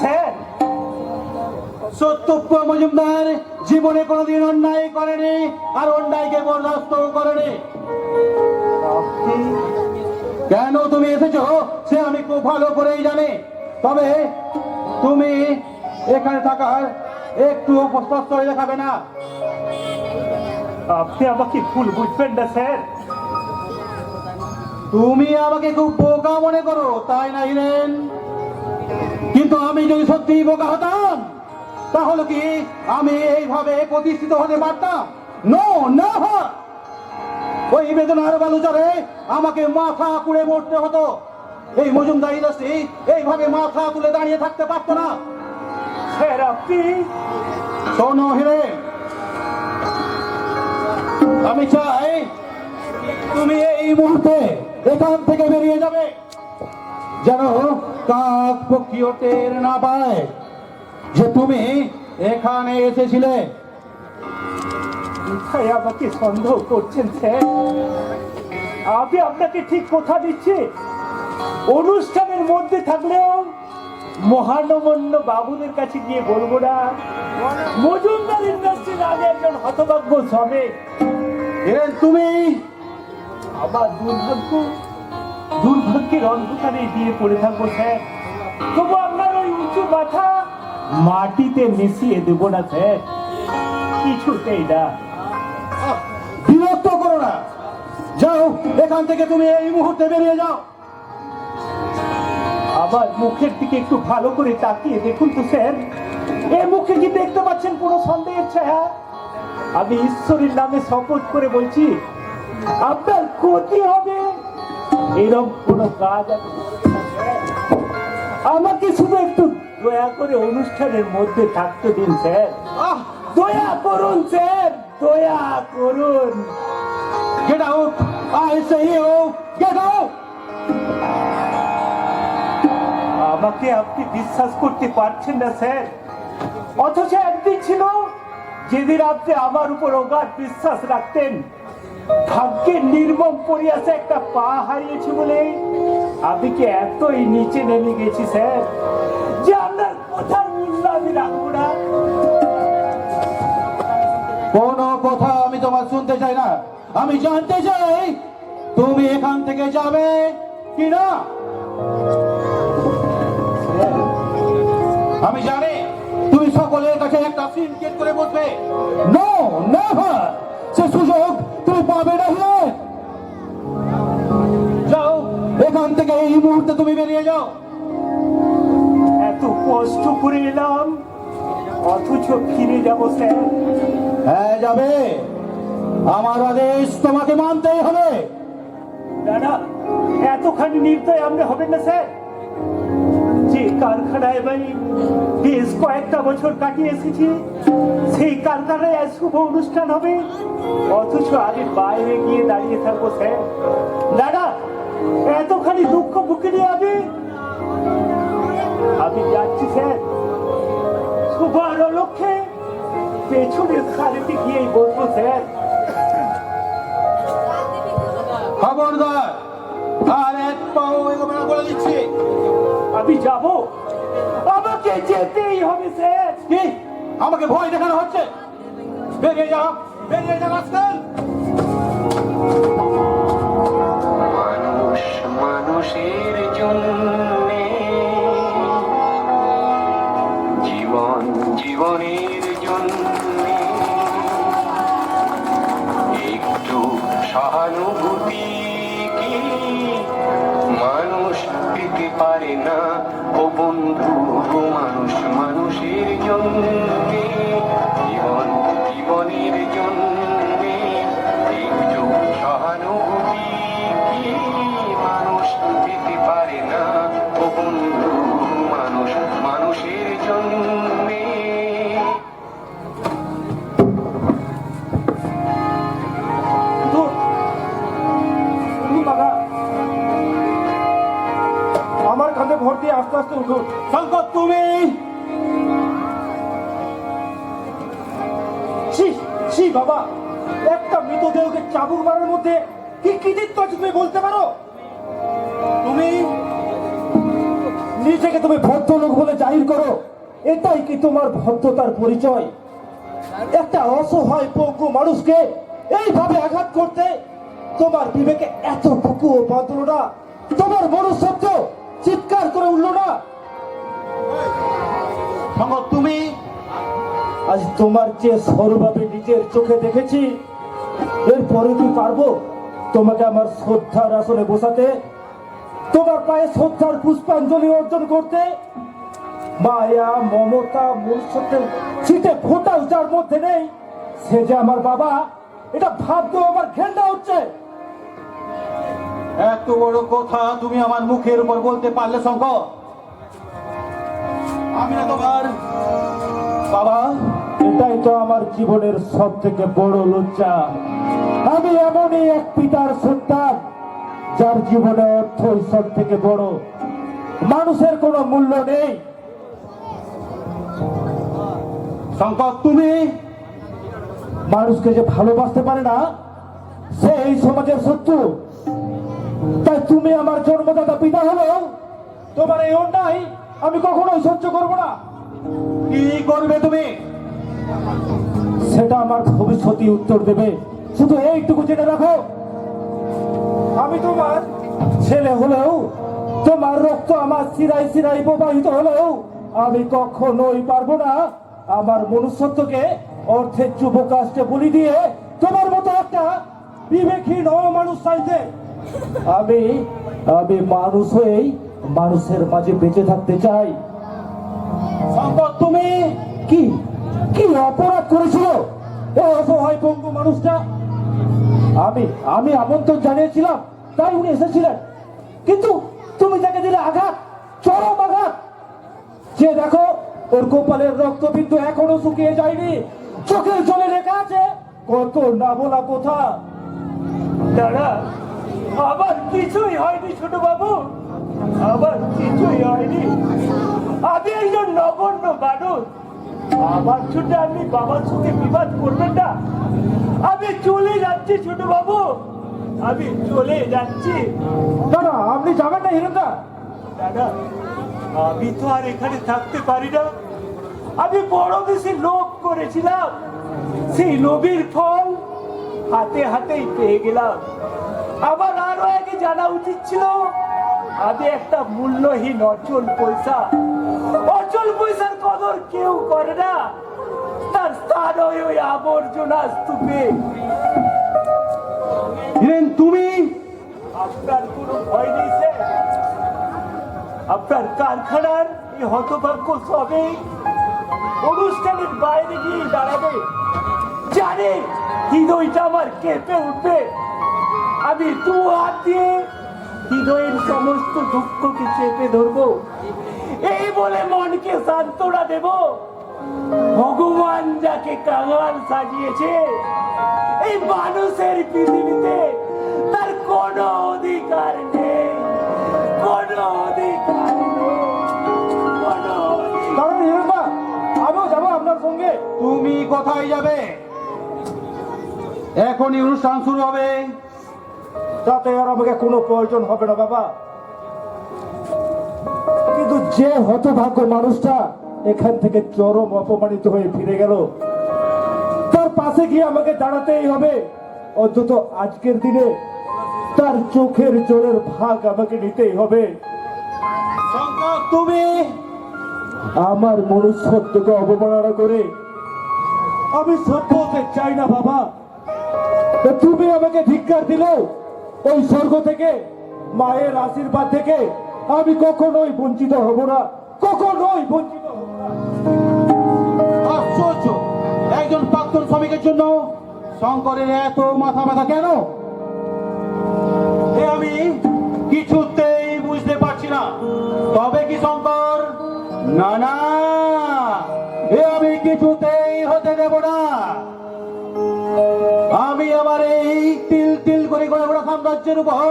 স্যার, সত্যপ্য মজুমদার জীবনে কোনোদিন অন্যায় করেনি, আর অন্যায়কে বরদাস্ত করেনি। আপনি কেন তুমি এসেছো সে আমি খুব ভালো করেই জানি, তবে তুমি এখানে থাকার একটু প্রশ্রয় দেখাবে না। আপনি আমাকে ভুল বুঝবেন না স্যার। তুমি আমাকে খুব বোকা মনে করো, তাই না হিরেন? কিন্তু আমি যদি সত্যি বোকা হতাম তাহলে কি আমি এইভাবে প্রতিষ্ঠিত হতে পারতাম? নো না, ওই বেদনার বালুচরে আমাকে মাথা কুড়ে মরতে হতো। এই মজুমদার ইন্ডাস্ট্রি এইভাবে মাথা তুলে দাঁড়িয়ে থাকতে পারতো না। স্যার, আপনি শোনো হিরেন, আমি চাই তুমি এই মুহূর্তে এখান থেকে বেরিয়ে যাবে, যেন কাক পক্ষীও টের না পায় যে তুমি এখানে এসেছিলে। মিথ্যায় আমাকে সন্দেহ করছেন স্যার? আমি আপনাকে ঠিক কথা দিচ্ছি, অনুষ্ঠানের মধ্যে থাকলেও মহানমন্য বাবুদের কাছে গিয়ে বলবো না মজুমদার ইন্ডাস্ট্রির আগে একজন হতভাগ্য শ্রমিক। তুমি আমার দুর্ভাগ্যের অন্ধকারে দিয়ে পড়ে থাকবো স্যার, তবু আপনার ওই উঁচু মাথা মাটিতে মিশিয়ে দেব না স্যার, কিছুতেই না। বিরক্ত করো না, যাও এখান থেকে, তুমি এই মুহূর্তে বেরিয়ে যাও। আবার মুখের দিকে একটু ভালো করে তাকিয়ে দেখুন তো স্যার, এই মুখে কি দেখতে পাচ্ছেন কোনো সন্দেহের ছায়া? আমি ঈশ্বরের নামে শপথ করে বলছি আপনার ক্ষতি হবে এরকম কোনো কাজ আমি করব না, স্যার। আমাকে শুধু একটু দয়া করে অনুষ্ঠানের মধ্যে থাকতে দিন স্যার, দয়া করুন স্যার, দয়া করুন। Get out! I say you! Get out! আমাকে আপনি বিশ্বাস করতে পারছেন না স্যার, অথচ একদিন ছিল যেদিন আপনি আমার উপর অগাধ বিশ্বাস রাখতেন। ভাগ্যের নির্মম পরিহাসে একটা পা হারিয়েছি বলে আমি কি এতই নিচে নেমে গেছি স্যার যে আপনার কথার মূল্য আমি রাখবো না? কোনো কথা আমি তোমার শুনতে চাই না, আমি জানতে চাই তুমি এখান থেকে যাবে কি না। আমি জানি তুমি সকলের কাছে একটা সিনকেট করে বসবে। নো নেভার, সে সুযোগ তুমি পাবে না। যাও এখান থেকে, এই মুহূর্তে তুমি বেরিয়ে যাও। এত কষ্ট করে এলাম অথচ ফিরে যাবো স্যার? হ্যাঁ যাবে, আমার আদেশ তোমাকে মানতেই হবে। দাদা, এতখানি নির্দয় আমরা হবেন না স্যার। যে কারখানায় আমি বেশ কয়েকটা বছর কাটিয়ে এসেছি, সেই কারখানায় আজ শুভ অনুষ্ঠান হবে, অথচ আগে বাইরে গিয়ে দাঁড়িয়ে থাকবো স্যার? দাদা, এতখানি দুঃখ বুকে নিয়ে আমি যাচ্ছি স্যার। শুভ লক্ষ্যে পেছনের খালিতে গিয়েই বলবো স্যার। খবরদার আর এক পাও এগোবে না বলে দিচ্ছি। আমি যাব, আমাকে যেতেই হবে স্যার। কি আমাকে ভয় দেখানো হচ্ছে? বেরিয়ে যাও, বেরিয়ে যাও আজকাল। মানুষ মানুষের জন্যে, জীবন জীবনের জন্যে একটু সহানুভূতি কি মানুষ পেতে পারে না? ও বন্ধু, মানুষ মানুষের জন্যে, জীবন জীবনের জন্যে একটু সহানুভূতি কি মানুষ পেতে পারে না? ও বন্ধু, মানুষ মানুষের জন্যে। আমার কাঁধে ভর দিয়ে আস্তে আস্তে উঠুন। শঙ্কর, তুমি বাবা, একটা মৃতদেহকে চাবুক মারার মধ্যে কি কৃতিত্ব আছে তুমি বলতে পারো? তুমি নিজেকে তুমি ভদ্রলোক বলে জাহির করো, এটাই কি তোমার ভদ্রতার পরিচয়? একটা অসহায় পঙ্গু মানুষকে এইভাবে আঘাত করতে তোমার বিবেকে এতটুকুও বাঁধলো না? তোমার মনুষ্যত্ব চিৎকার করে উঠলো না? শঙ্কর, তুমি আজ তোমার যে সরভাবে নিজের চোখে দেখেছি, এরপরে কি পারবো তোমাকে আমার শ্রদ্ধার আসনে বসাতে, তোমার পায়ে শ্রদ্ধার পুষ্পাঞ্জলি অর্জন করতে? মায়া মমতা মনুষ্যত্বের ছিটে ফোটাও যার মধ্যে নেই, সে যে আমার বাবা, এটা ভাবতেও আমার ঘেন্না হচ্ছে। এত বড় কথা তুমি আমার মুখের উপর বলতে পারলে শঙ্কর? আমি না তোমার বাবা, এটাই তো আমার জীবনের সব থেকে বড় লজ্জা। আমি এমনই এক পিতার সন্তান যার জীবনে অর্থ সব থেকে বড়, মানুষের কোনো মূল্য নেই। শঙ্কর, তুমি মানুষকে যে ভালোবাসতে পারে না সে এই সমাজের শত্রু। তাই তুমি আমার জন্মদাতা পিতা হলেও তোমার এই অন্যায় আমি কখনোই সহ্য করব না। কি করবে তুমি? সেটা আমার ভবিষ্যৎই উত্তর দেবে। শুধু এইটুকু জেনে রাখো, আমি তোমার ছেলে হলেও, তোমার রক্ত আমার শিরায় শিরায় প্রবাহিত হলেও আমি কখনোই পারবো না আমার মনুষ্যত্বকে অর্থের যুবকাষ্টে বলি দিয়ে তোমার মতো একটা বিবেকহীন অমানুষ চাইতে। আমি আমি মানুষ হয়েই মানুষের মাঝে বেঁচে থাকতে চাই। সম্পদ, তুমি কি কি অপরাধ করেছিল এই অসহায় পঙ্গু মানুষটা? আমি আমন্ত্রণ জানিয়েছিলাম, তাই উনি এসেছিলেন, কিন্তু তুমি তাকে দিলে আঘাত, চরম আঘাত। যে দেখো, ওর কপালের রক্তবিন্দু এখনো শুকিয়ে যায়নি, চোখের জলে লেখা আছে কত না বলা কথা। দাদা, আবার কিছুই হয়নি ছোট বাবু, আবার কিছুই হয়নি। আমি একজন নগণ্য মানুষ, আমার ছোট আপনি বাবার সঙ্গে বিবাদ করবেন না। আমি চলে যাচ্ছি ছোট বাবু, আমি চলে যাচ্ছি। দাদা, আপনি যাবেন না হিরণদা? দাদা, আমি তো আর এখানে থাকতে পারি না। আমি বড় বেশি লোভ করেছিলাম, সেই লোভের ফল হাতে হাতেই পেয়ে গেলাম। আমার আরো আগে জানা উচিত ছিল আমি একটা মূল্যহীন অচল পয়সার কদর কেউ করে না, তার স্থান ওই আবর্জনা স্তূপে। তুমি আপনার কোনো ভয় নেই স্যার, আপনার কারখানার এই হতভাগ্য সবে অনুষ্ঠানের বাইরে গিয়ে দাঁড়াবে, জানে হৃদয়টা আমার কেঁপে উঠবে। আমি দু হাত দিয়ে হৃদয়ের সমস্ত দুঃখকে চেপে ধরবো, এই বলে মনকে সান্ত্বনা দেব। ভগবান যাকে কাঙাল সাজিয়েছে এই মানুষের পৃথিবীতে, তার কোনো অধিকার নেই, কোনো অধিকার নেই, কোনো অধিকার। কারণ হিরণদা, আমিও যাবো আপনার সঙ্গে। তুমি কোথায় যাবে? এখনই অনুষ্ঠান শুরু হবে। তাতে আর আমাকে কোনো প্রয়োজন হবে না বাবা, কিন্তু যে হতভাগ্য মানুষটা এখান থেকে চরম অপমানিত হয়ে ফিরে গেল, তার পাশে গিয়ে আমাকে দাঁড়াতেই হবে। অন্তত আজকের দিনে তার চোখের জলের ভাগ আমাকে নিতেই হবে। তুমি আমার মনুষ্যত্বকে অবমাননা করে আমি সভ্য হতে চাই না বাবা। তা তুমি আমাকে ধিক্কার দিলেও ওই স্বর্গ থেকে, মায়ের আশীর্বাদ থেকে আমি কখনোই বঞ্চিত হব না, কখনোই বঞ্চিত হব না। আশ্চর্য, একজন প্রাক্তন শ্রমিকের জন্য শঙ্করের এত মাথা ব্যথা কেন? এ আমি কিছুতেই বুঝতে পারছি না। তবে কি শঙ্কর? না না, এ আমি কিছুতেই হতে দেব না। আমি আমার এই তিল তিল করে গড়ে ওঠা সাম্রাজ্যের উপর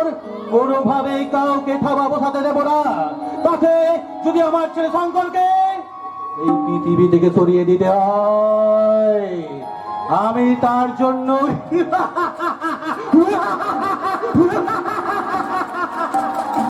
কোনোভাবেই কাউকে থাবা বসাতে দেব না। তাতে যদি আমার ছেলে শঙ্করকে এই পৃথিবী থেকে সরিয়ে দিতে হয়, আমি তার জন্য